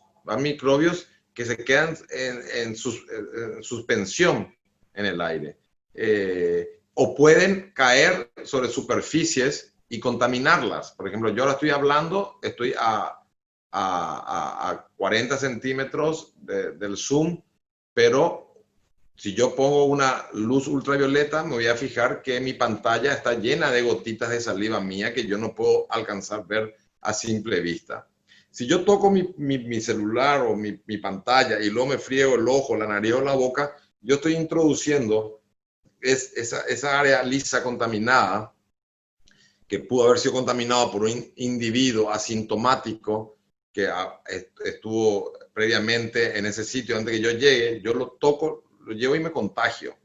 que se quedan en suspensión en el aire. O pueden caer sobre superficies y contaminarlas. Por ejemplo, yo ahora estoy hablando, estoy a 40 centímetros del Zoom, pero si yo pongo una luz ultravioleta, me voy a fijar que mi pantalla está llena de gotitas de saliva mía que yo no puedo alcanzar a ver a simple vista. Si yo toco mi celular o mi pantalla y luego me friego el ojo, la nariz o la boca, yo estoy introduciendo esa área lisa contaminada que pudo haber sido contaminado por un individuo asintomático que estuvo previamente en ese sitio antes que yo llegue, yo lo toco, lo llevo y me contagio,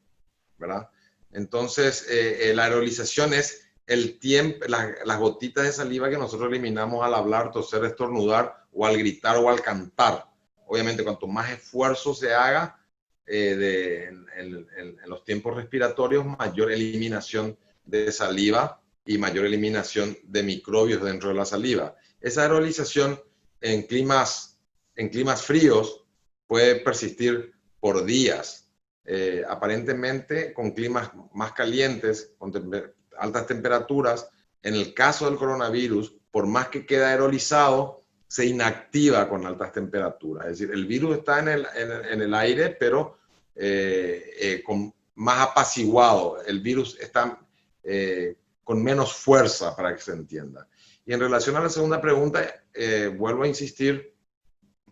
¿verdad? Entonces, la aerolización es el tiempo, las gotitas de saliva que nosotros eliminamos al hablar, toser, estornudar o al gritar o al cantar. Obviamente, cuanto más esfuerzo se haga en los tiempos respiratorios, mayor eliminación de saliva y mayor eliminación de microbios dentro de la saliva. Esa aerolización en climas fríos puede persistir por días. Aparentemente con climas más calientes, con altas temperaturas, en el caso del coronavirus, por más que queda aerolizado, se inactiva con altas temperaturas. Es decir, el virus está en el aire, pero con más apaciguado. El virus está con menos fuerza, para que se entienda. Y en relación a la segunda pregunta, vuelvo a insistir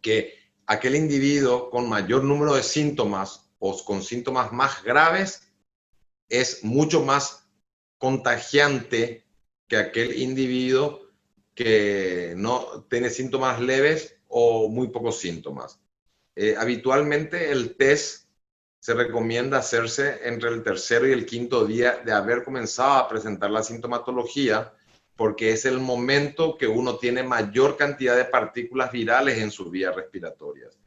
que aquel individuo con mayor número de síntomas o con síntomas más graves es mucho más contagiante que aquel individuo que no tiene síntomas leves o muy pocos síntomas. Habitualmente el test se recomienda hacerse entre el tercero y el quinto día de haber comenzado a presentar la sintomatología, porque es el momento que uno tiene mayor cantidad de partículas virales en sus vías respiratorias.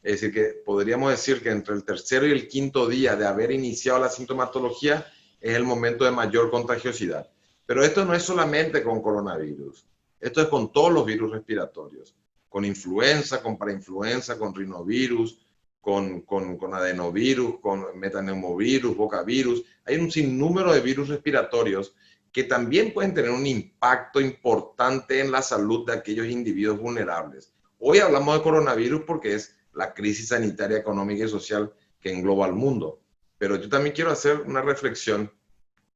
Es decir, que podríamos decir que entre el tercero y el quinto día de haber iniciado la sintomatología es el momento de mayor contagiosidad. Pero esto no es solamente con coronavirus, esto es con todos los virus respiratorios, con influenza, con parainfluenza, con rinovirus, con adenovirus, con metaneumovirus, bocavirus. Hay un sinnúmero de virus respiratorios que también pueden tener un impacto importante en la salud de aquellos individuos vulnerables. Hoy hablamos de coronavirus porque es la crisis sanitaria, económica y social que engloba al mundo. Pero yo también quiero hacer una reflexión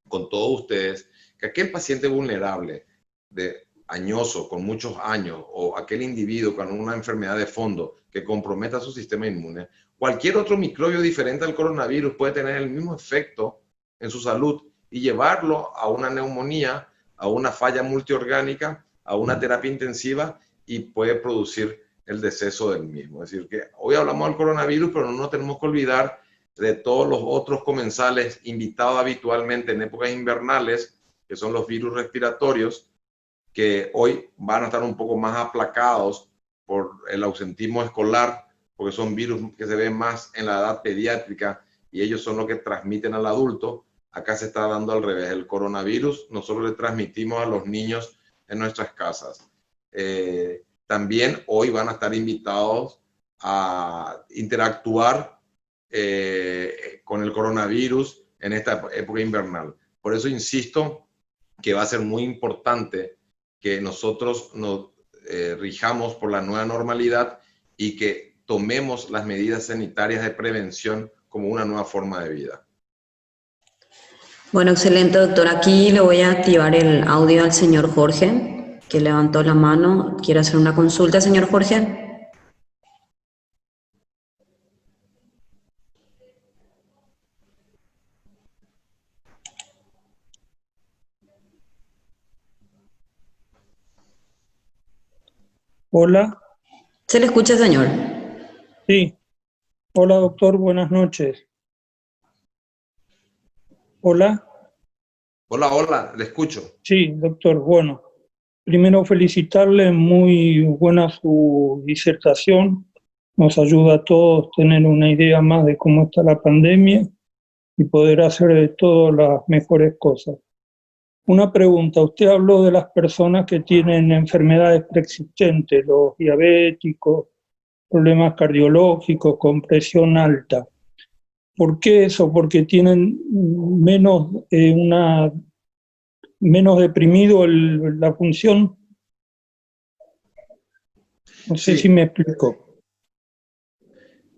con todos ustedes, que aquel paciente vulnerable, de añoso, con muchos años, o aquel individuo con una enfermedad de fondo que comprometa su sistema inmune, cualquier otro microbio diferente al coronavirus puede tener el mismo efecto en su salud y llevarlo a una neumonía, a una falla multiorgánica, a una terapia intensiva y puede producir el deceso del mismo. Es decir, que hoy hablamos del coronavirus, pero no nos tenemos que olvidar de todos los otros comensales invitados habitualmente en épocas invernales, que son los virus respiratorios, que hoy van a estar un poco más aplacados por el ausentismo escolar, porque son virus que se ven más en la edad pediátrica y ellos son los que transmiten al adulto. Acá se está dando al revés. El coronavirus nosotros le transmitimos a los niños en nuestras casas. También hoy van a estar invitados a interactuar con el coronavirus en esta época invernal. Por eso insisto que va a ser muy importante que nosotros nos rijamos por la nueva normalidad y que tomemos las medidas sanitarias de prevención como una nueva forma de vida. Bueno, excelente, doctor. Aquí le voy a activar el audio al señor Jorge, que levantó la mano. ¿Quiere hacer una consulta, señor Jorge? Hola, ¿Se le escucha, señor? sí, Hola doctor, buenas noches. Hola, Hola, hola, le escucho. sí, doctor, bueno, primero felicitarle, muy buena su disertación, nos ayuda a todos tener una idea más de cómo está la pandemia y poder hacer de todo las mejores cosas. Una pregunta, usted habló de las personas que tienen enfermedades preexistentes, los diabéticos, problemas cardiológicos, con presión alta. ¿Por qué eso? Porque tienen menos deprimido la función. No sé si Sí, me explico.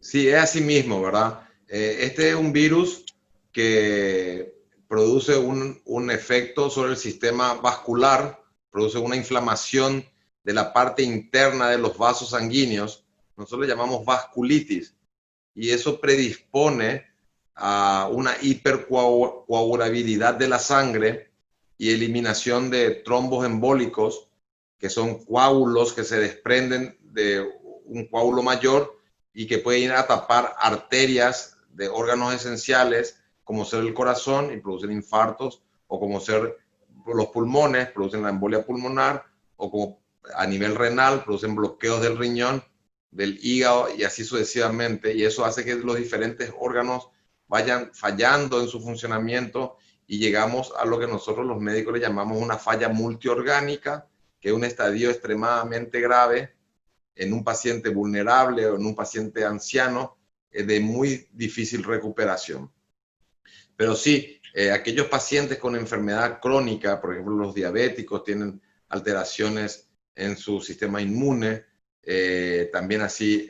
sí, es así mismo, ¿verdad? Este es un virus que produce un efecto sobre el sistema vascular, produce una inflamación de la parte interna de los vasos sanguíneos. Nosotros le llamamos vasculitis y eso predispone a una hipercoagulabilidad de la sangre y eliminación de trombos embólicos, que son coágulos que se desprenden de un coágulo mayor y que pueden ir a tapar arterias de órganos esenciales, como ser el corazón y producen infartos, o como ser los pulmones, producen la embolia pulmonar, o como a nivel renal, producen bloqueos del riñón, del hígado y así sucesivamente. Y eso hace que los diferentes órganos vayan fallando en su funcionamiento y llegamos a lo que nosotros los médicos le llamamos una falla multiorgánica, que es un estadio extremadamente grave en un paciente vulnerable o en un paciente anciano de muy difícil recuperación. Pero sí, aquellos pacientes con enfermedad crónica, por ejemplo los diabéticos, tienen alteraciones en su sistema inmune, también así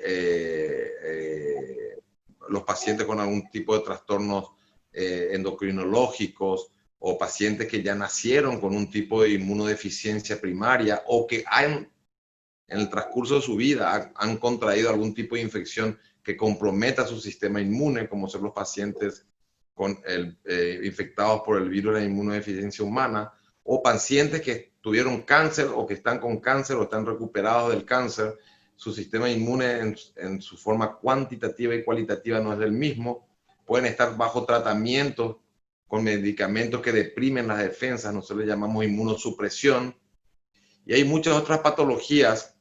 los pacientes con algún tipo de trastornos endocrinológicos o pacientes que ya nacieron con un tipo de inmunodeficiencia primaria o que en el transcurso de su vida han contraído algún tipo de infección que comprometa su sistema inmune, como son los pacientes infectados por el virus de la inmunodeficiencia humana, o pacientes que tuvieron cáncer o que están con cáncer o están recuperados del cáncer. Su sistema inmune en su forma cuantitativa y cualitativa no es el mismo. Pueden estar bajo tratamiento con medicamentos que deprimen las defensas, nosotros le llamamos inmunosupresión. Y hay muchas otras patologías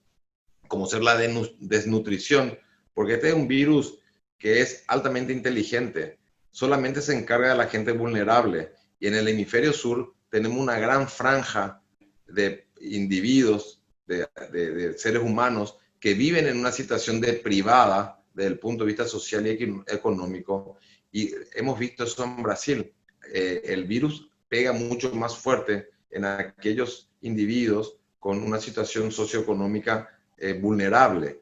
como ser la desnutrición, porque este es un virus que es altamente inteligente, solamente se encarga de la gente vulnerable y en el hemisferio sur tenemos una gran franja de individuos, de seres humanos que viven en una situación privada desde el punto de vista social y económico y hemos visto eso en Brasil. El virus pega mucho más fuerte en aquellos individuos con una situación socioeconómica vulnerable.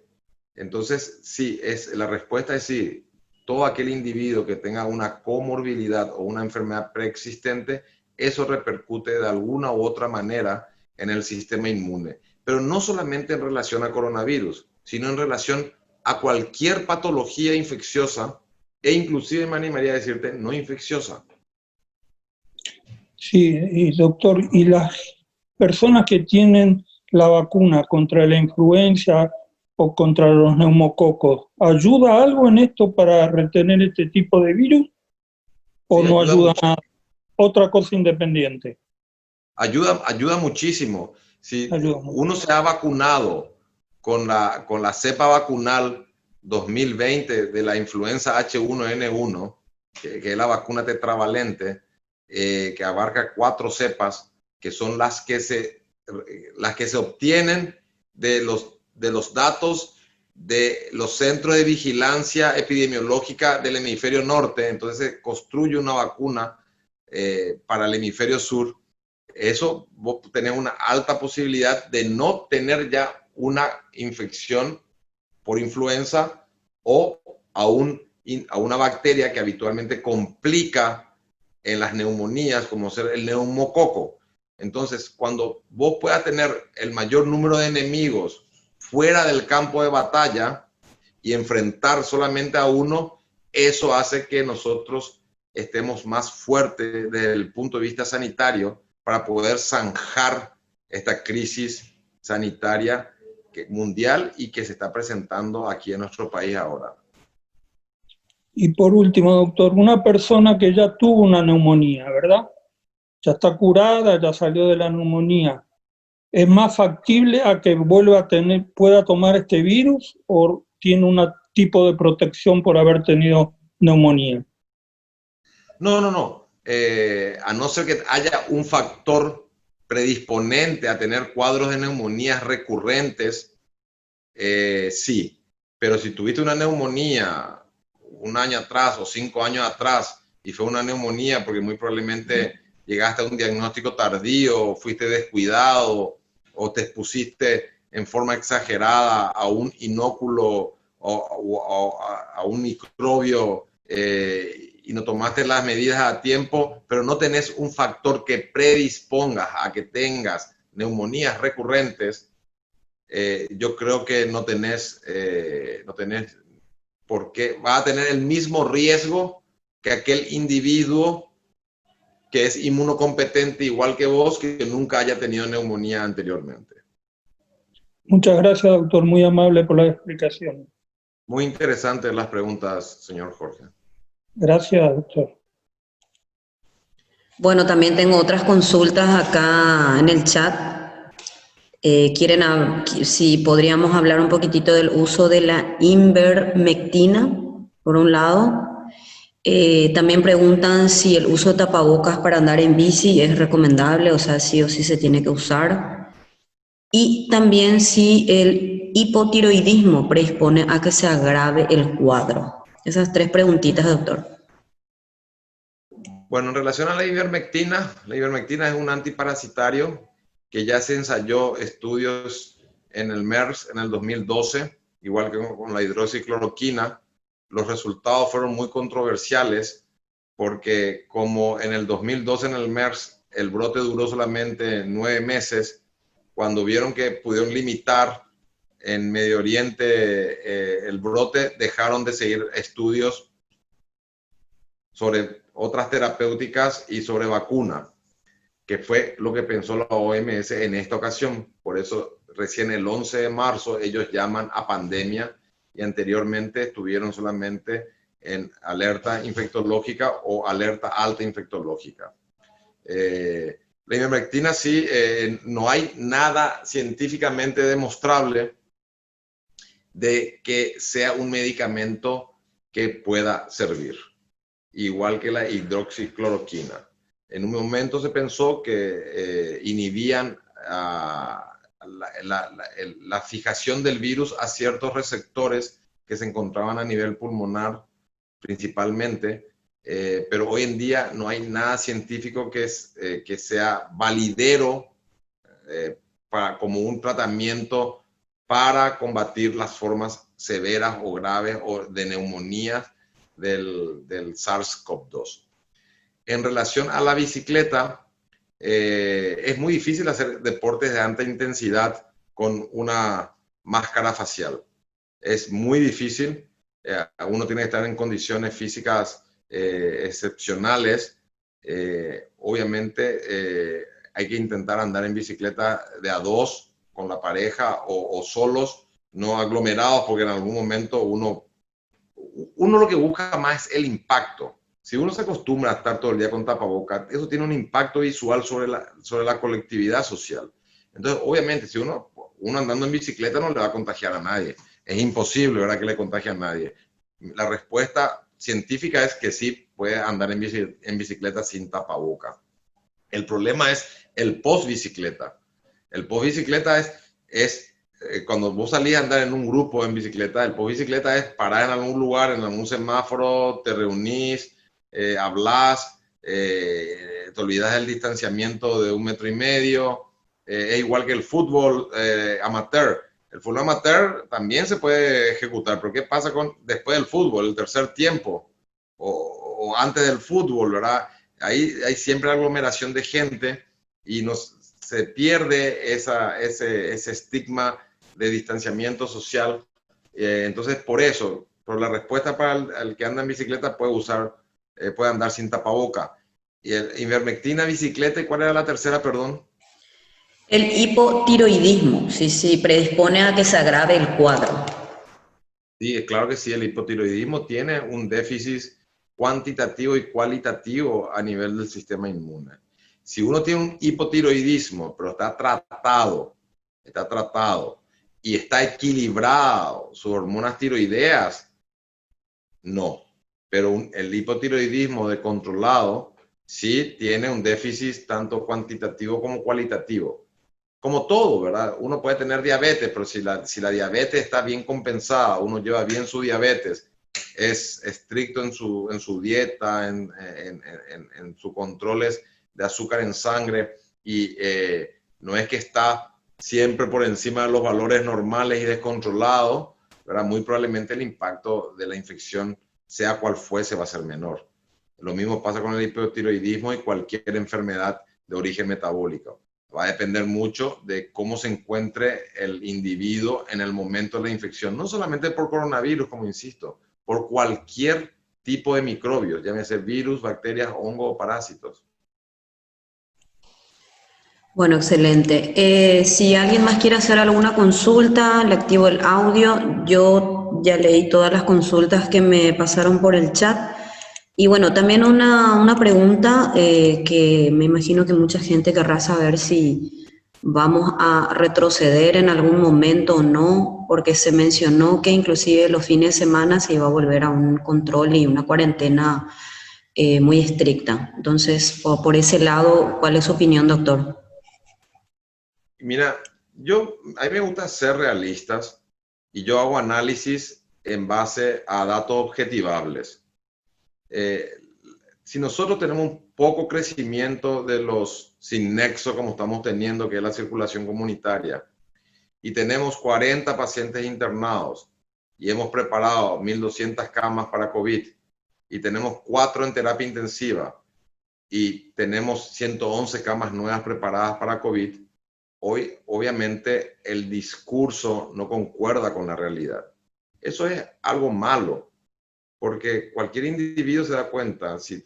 Entonces, sí, la respuesta es sí. Todo aquel individuo que tenga una comorbilidad o una enfermedad preexistente, eso repercute de alguna u otra manera en el sistema inmune. Pero no solamente en relación a coronavirus, sino en relación a cualquier patología infecciosa e inclusive me animaría a decirte no infecciosa. Sí, y doctor, ¿y las personas que tienen la vacuna contra la influenza o contra los neumococos, ayuda algo en esto para retener este tipo de virus o Sí, no ayuda ayuda mucho. a otra cosa independiente? Ayuda muchísimo. Si Ayuda mucho. uno se ha vacunado con la cepa vacunal 2020 de la influenza H1N1, que es la vacuna tetravalente, que abarca 4 cepas, que son las que se obtienen de los datos de los centros de vigilancia epidemiológica del hemisferio norte. Entonces se construye una vacuna para el hemisferio sur. Eso vos tenés una alta posibilidad de no tener ya una infección por influenza o a una bacteria que habitualmente complica en las neumonías, como ser el neumococo. Entonces, cuando vos puedas tener el mayor número de enemigos fuera del campo de batalla y enfrentar solamente a uno, eso hace que nosotros estemos más fuertes desde el punto de vista sanitario para poder zanjar esta crisis sanitaria mundial y que se está presentando aquí en nuestro país ahora. Y por último, doctor, una persona que ya tuvo una neumonía, ¿verdad? Ya está curada, ya salió de la neumonía. ¿Es más factible a que vuelva a tener, pueda tomar este virus o tiene un tipo de protección por haber tenido neumonía? No, no, no. A no ser que haya un factor predisponente a tener cuadros de neumonías recurrentes, sí. Pero si tuviste una neumonía un año atrás o 5 años atrás y fue una neumonía porque muy probablemente llegaste a un diagnóstico tardío, fuiste descuidado o te expusiste en forma exagerada a un inóculo o a un microbio y no tomaste las medidas a tiempo, pero no tenés un factor que predisponga a que tengas neumonías recurrentes, yo creo que no tenés porque va a tener el mismo riesgo que aquel individuo que es inmunocompetente igual que vos, que nunca haya tenido neumonía anteriormente. Muchas gracias, doctor, muy amable por la explicación. Muy interesantes las preguntas, señor Jorge. Gracias, doctor. Bueno, también tengo otras consultas acá en el chat. Si podríamos hablar un poquitito del uso de la ivermectina, por un lado. También preguntan si el uso de tapabocas para andar en bici es recomendable, o sea, sí o sí se tiene que usar. Y también si el hipotiroidismo predispone a que se agrave el cuadro. Esas tres preguntitas, doctor. Bueno, en relación a la ivermectina es un antiparasitario que ya se ensayó estudios en el MERS en el 2012, igual que con la hidroxicloroquina. Los resultados fueron muy controversiales porque como en el 2012 en el MERS el brote duró solamente 9 meses, cuando vieron que pudieron limitar en Medio Oriente el brote, dejaron de seguir estudios sobre otras terapéuticas y sobre vacuna, que fue lo que pensó la OMS en esta ocasión. Por eso recién el 11 de marzo ellos llaman a pandemia y anteriormente estuvieron solamente en alerta infectológica o alerta alta infectológica. La ivermectina sí, no hay nada científicamente demostrable de que sea un medicamento que pueda servir, igual que la hidroxicloroquina. En un momento se pensó que inhibían la fijación del virus a ciertos receptores que se encontraban a nivel pulmonar principalmente, pero hoy en día no hay nada científico que sea validero como un tratamiento para combatir las formas severas o graves o de neumonía del SARS-CoV-2. En relación a la bicicleta, es muy difícil hacer deportes de alta intensidad con una máscara facial. Es muy difícil. Uno tiene que estar en condiciones físicas excepcionales. Obviamente hay que intentar andar en bicicleta de a dos con la pareja o solos, no aglomerados, porque en algún momento uno lo que busca más es el impacto. Si uno se acostumbra a estar todo el día con tapabocas, eso tiene un impacto visual sobre la colectividad social. Entonces, obviamente, si uno andando en bicicleta no le va a contagiar a nadie. Es imposible, ¿verdad?, que le contagie a nadie. La respuesta científica es que sí puede andar en bicicleta sin tapaboca. El problema es el post-bicicleta. El post-bicicleta es cuando vos salís a andar en un grupo en bicicleta, el post-bicicleta es parar en algún lugar, en algún semáforo, te reunís, hablás, te olvidas del distanciamiento de 1,5 metros. Es igual que el fútbol amateur. El fútbol amateur también se puede ejecutar, pero ¿qué pasa después del fútbol, el tercer tiempo o antes del fútbol, ¿verdad? Ahí hay siempre aglomeración de gente y se pierde ese estigma de distanciamiento social. Entonces, por eso, la respuesta para el que anda en bicicleta puede andar sin tapaboca. Y ivermectina, bicicleta, ¿y cuál era la tercera, perdón? El hipotiroidismo, si predispone a que se agrave el cuadro. Sí, claro que sí, el hipotiroidismo tiene un déficit cuantitativo y cualitativo a nivel del sistema inmune. Si uno tiene un hipotiroidismo, pero está tratado y está equilibrado sus hormonas tiroideas, no. Pero el hipotiroidismo descontrolado sí tiene un déficit tanto cuantitativo como cualitativo. Como todo, ¿verdad? Uno puede tener diabetes, pero si la diabetes está bien compensada, uno lleva bien su diabetes, es estricto en su dieta, en sus controles de azúcar en sangre y no es que está siempre por encima de los valores normales y descontrolado, ¿verdad? Muy probablemente el impacto de la infección, sea cual fuese, va a ser menor. Lo mismo pasa con el hipotiroidismo y cualquier enfermedad de origen metabólico. Va a depender mucho de cómo se encuentre el individuo en el momento de la infección, no solamente por coronavirus, como insisto, por cualquier tipo de microbios, llámese virus, bacterias, hongos o parásitos. Bueno, excelente. Si alguien más quiere hacer alguna consulta, le activo el audio. Yo ya leí todas las consultas que me pasaron por el chat. Y bueno, también una pregunta que me imagino que mucha gente querrá saber si vamos a retroceder en algún momento o no, porque se mencionó que inclusive los fines de semana se iba a volver a un control y una cuarentena muy estricta. Entonces, por ese lado, ¿cuál es su opinión, doctor? Mira, a mí me gusta ser realistas y yo hago análisis en base a datos objetivables. Eh, si nosotros tenemos un poco crecimiento de los sin nexo como estamos teniendo, que es la circulación comunitaria, y tenemos 40 pacientes internados y hemos preparado 1.200 camas para COVID y tenemos 4 en terapia intensiva y tenemos 111 camas nuevas preparadas para COVID, hoy obviamente el discurso no concuerda con la realidad. Eso es algo malo, porque cualquier individuo se da cuenta, si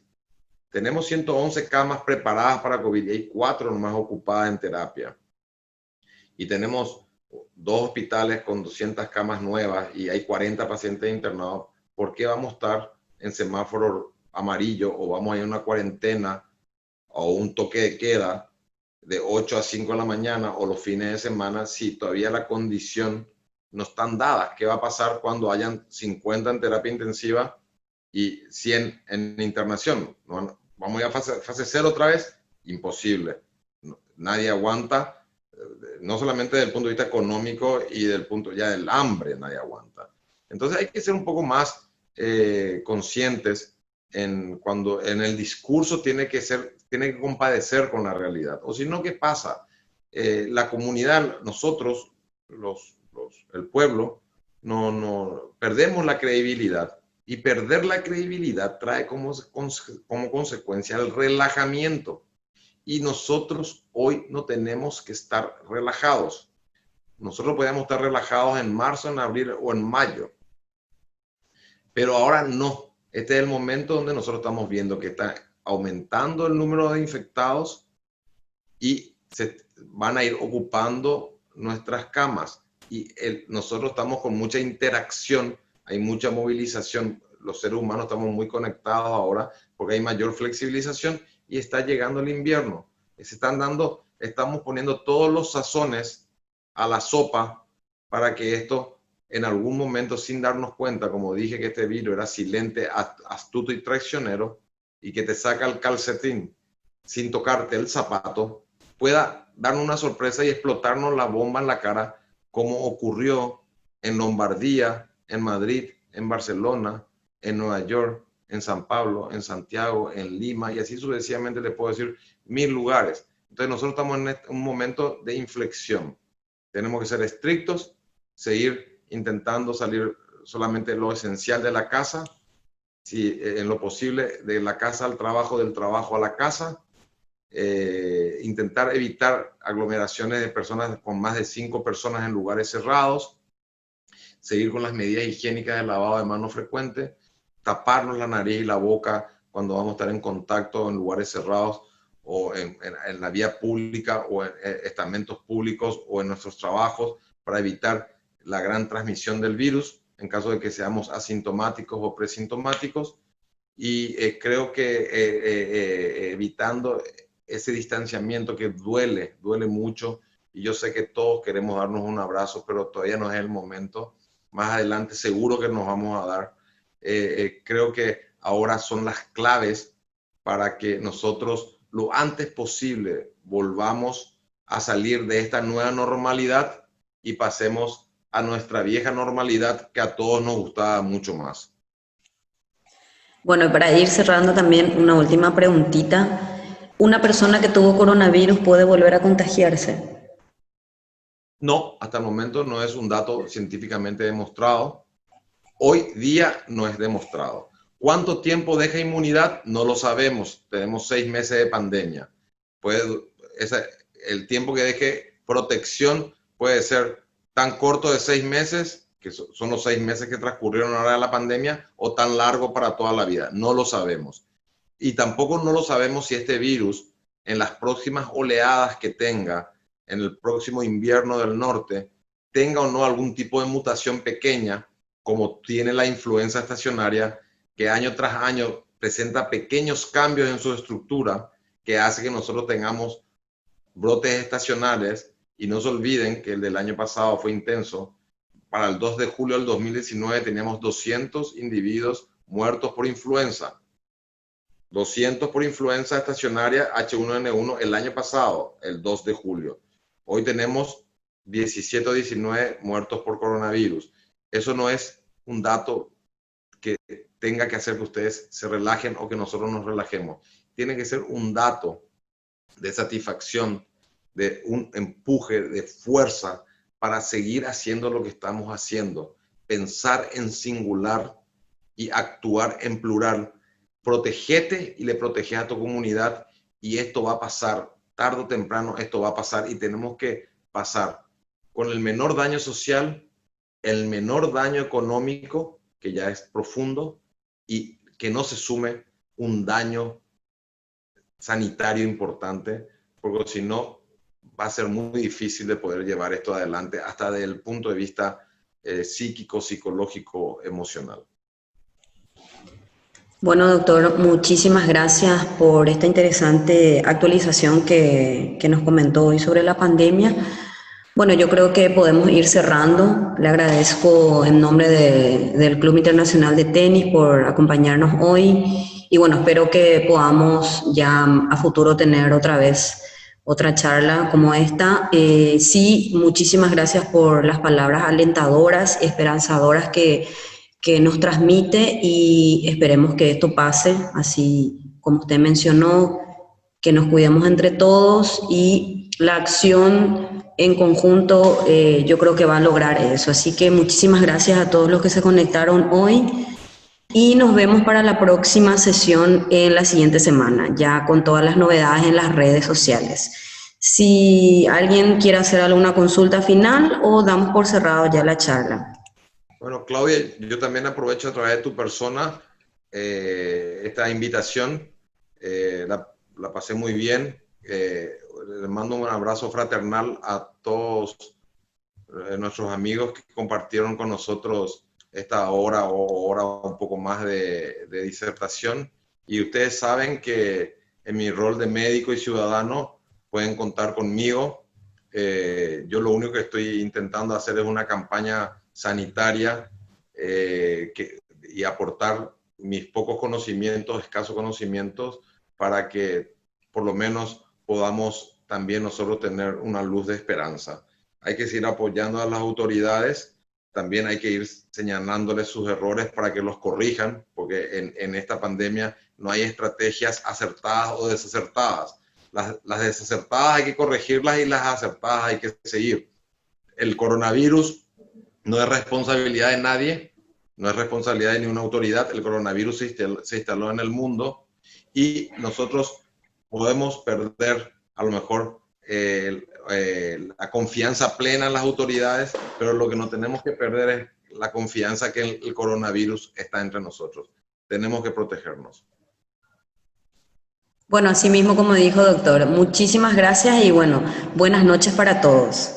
tenemos 111 camas preparadas para COVID y hay 4 nomás ocupadas en terapia, y tenemos 2 hospitales con 200 camas nuevas y hay 40 pacientes internados, ¿por qué vamos a estar en semáforo amarillo o vamos a ir a una cuarentena o un toque de queda de 8 a 5 de la mañana o los fines de semana si todavía la condición no están dadas? ¿Qué va a pasar cuando hayan 50 en terapia intensiva y 100 en internación? ¿Vamos a ir a fase 0 otra vez? Imposible. Nadie aguanta, no solamente desde el punto de vista económico y del punto ya del hambre, nadie aguanta. Entonces hay que ser un poco más conscientes cuando en el discurso tiene que compadecer con la realidad. O si no, ¿qué pasa? La comunidad, nosotros, el pueblo, no perdemos la credibilidad y perder la credibilidad trae como consecuencia el relajamiento. Y nosotros hoy no tenemos que estar relajados. Nosotros podíamos estar relajados en marzo, en abril o en mayo, pero ahora no. Este es el momento donde nosotros estamos viendo que está aumentando el número de infectados y se van a ir ocupando nuestras camas. Y nosotros estamos con mucha interacción, hay mucha movilización. Los seres humanos estamos muy conectados ahora porque hay mayor flexibilización y está llegando el invierno. Estamos poniendo todos los sazones a la sopa para que esto en algún momento, sin darnos cuenta, como dije que este virus era silente, astuto y traicionero, y que te saca el calcetín sin tocarte el zapato, pueda darnos una sorpresa y explotarnos la bomba en la cara, como ocurrió en Lombardía, en Madrid, en Barcelona, en Nueva York, en San Pablo, en Santiago, en Lima, y así sucesivamente te puedo decir 1000 un Entonces nosotros estamos en un momento de inflexión. Tenemos que ser estrictos, seguir intentando salir solamente lo esencial de la casa, si en lo posible de la casa al trabajo, del trabajo a la casa, intentar evitar aglomeraciones de personas con más de 5 personas en lugares cerrados, seguir con las medidas higiénicas de lavado de manos frecuente, taparnos la nariz y la boca cuando vamos a estar en contacto en lugares cerrados o en la vía pública o en estamentos públicos o en nuestros trabajos para evitar la gran transmisión del virus. en caso de que seamos asintomáticos o presintomáticos. Y creo que evitando ese distanciamiento que duele mucho, y yo sé que todos queremos darnos un abrazo, pero todavía no es el momento. Más adelante seguro que nos vamos a dar. Creo que ahora son las claves para que nosotros lo antes posible volvamos a salir de esta nueva normalidad y pasemos a nuestra vieja normalidad que a todos nos gustaba mucho más. Bueno, y para ir cerrando también una última preguntita. ¿Una persona que tuvo coronavirus puede volver a contagiarse? No, hasta el momento no es un dato científicamente demostrado. Hoy día no es demostrado. ¿Cuánto tiempo deja inmunidad? No lo sabemos. Tenemos 6 meses de pandemia. El tiempo que deje protección puede ser tan corto de 6 meses, que son los 6 meses que transcurrieron ahora de la pandemia, o tan largo para toda la vida. No lo sabemos. Y tampoco no lo sabemos si este virus, en las próximas oleadas que tenga, en el próximo invierno del norte, tenga o no algún tipo de mutación pequeña, como tiene la influenza estacionaria, que año tras año presenta pequeños cambios en su estructura, que hace que nosotros tengamos brotes estacionales. Y no se olviden que el del año pasado fue intenso. Para el 2 de julio del 2019 teníamos 200 individuos muertos por influenza. 200 por influenza estacionaria H1N1 el año pasado, el 2 de julio. Hoy tenemos 17 o 19 muertos por coronavirus. Eso no es un dato que tenga que hacer que ustedes se relajen o que nosotros nos relajemos. Tiene que ser un dato de satisfacción, de un empuje, de fuerza para seguir haciendo lo que estamos haciendo. Pensar en singular y actuar en plural. Protegete y le proteges a tu comunidad, y esto va a pasar, tarde o temprano esto va a pasar, y tenemos que pasar con el menor daño social, el menor daño económico, que ya es profundo, y que no se sume un daño sanitario importante, porque si no va a ser muy difícil de poder llevar esto adelante, hasta desde el punto de vista psíquico, psicológico, emocional. Bueno, doctor, muchísimas gracias por esta interesante actualización que nos comentó hoy sobre la pandemia. Bueno, yo creo que podemos ir cerrando. Le agradezco en nombre del Club Internacional de Tenis por acompañarnos hoy. Y bueno, espero que podamos ya a futuro tener otra vez otra charla como esta. Sí, muchísimas gracias por las palabras alentadoras, esperanzadoras que nos transmite, y esperemos que esto pase, así como usted mencionó, que nos cuidemos entre todos, y la acción en conjunto yo creo que va a lograr eso. Así que muchísimas gracias a todos los que se conectaron hoy, y nos vemos para la próxima sesión en la siguiente semana, ya con todas las novedades en las redes sociales. Si alguien quiere hacer alguna consulta final, o damos por cerrado ya la charla. Bueno, Claudia, yo también aprovecho a través de tu persona esta invitación. La pasé muy bien. Les mando un abrazo fraternal a todos nuestros amigos que compartieron con nosotros esta hora o hora un poco más de disertación. Y ustedes saben que en mi rol de médico y ciudadano pueden contar conmigo. Yo lo único que estoy intentando hacer es una campaña sanitaria y aportar mis pocos conocimientos, escasos conocimientos, para que por lo menos podamos también nosotros tener una luz de esperanza. Hay que seguir apoyando a las autoridades, también hay que ir señalándoles sus errores para que los corrijan, porque en esta pandemia no hay estrategias acertadas o desacertadas. Las desacertadas hay que corregirlas y las acertadas hay que seguir. El coronavirus no es responsabilidad de nadie, no es responsabilidad de ninguna autoridad. El coronavirus se instaló en el mundo, y nosotros podemos perder a lo mejor la confianza plena en las autoridades, pero lo que no tenemos que perder es la confianza que el coronavirus está entre nosotros. Tenemos que protegernos. Bueno, así mismo como dijo, doctor, muchísimas gracias, y bueno, buenas noches para todos.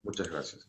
Muchas gracias.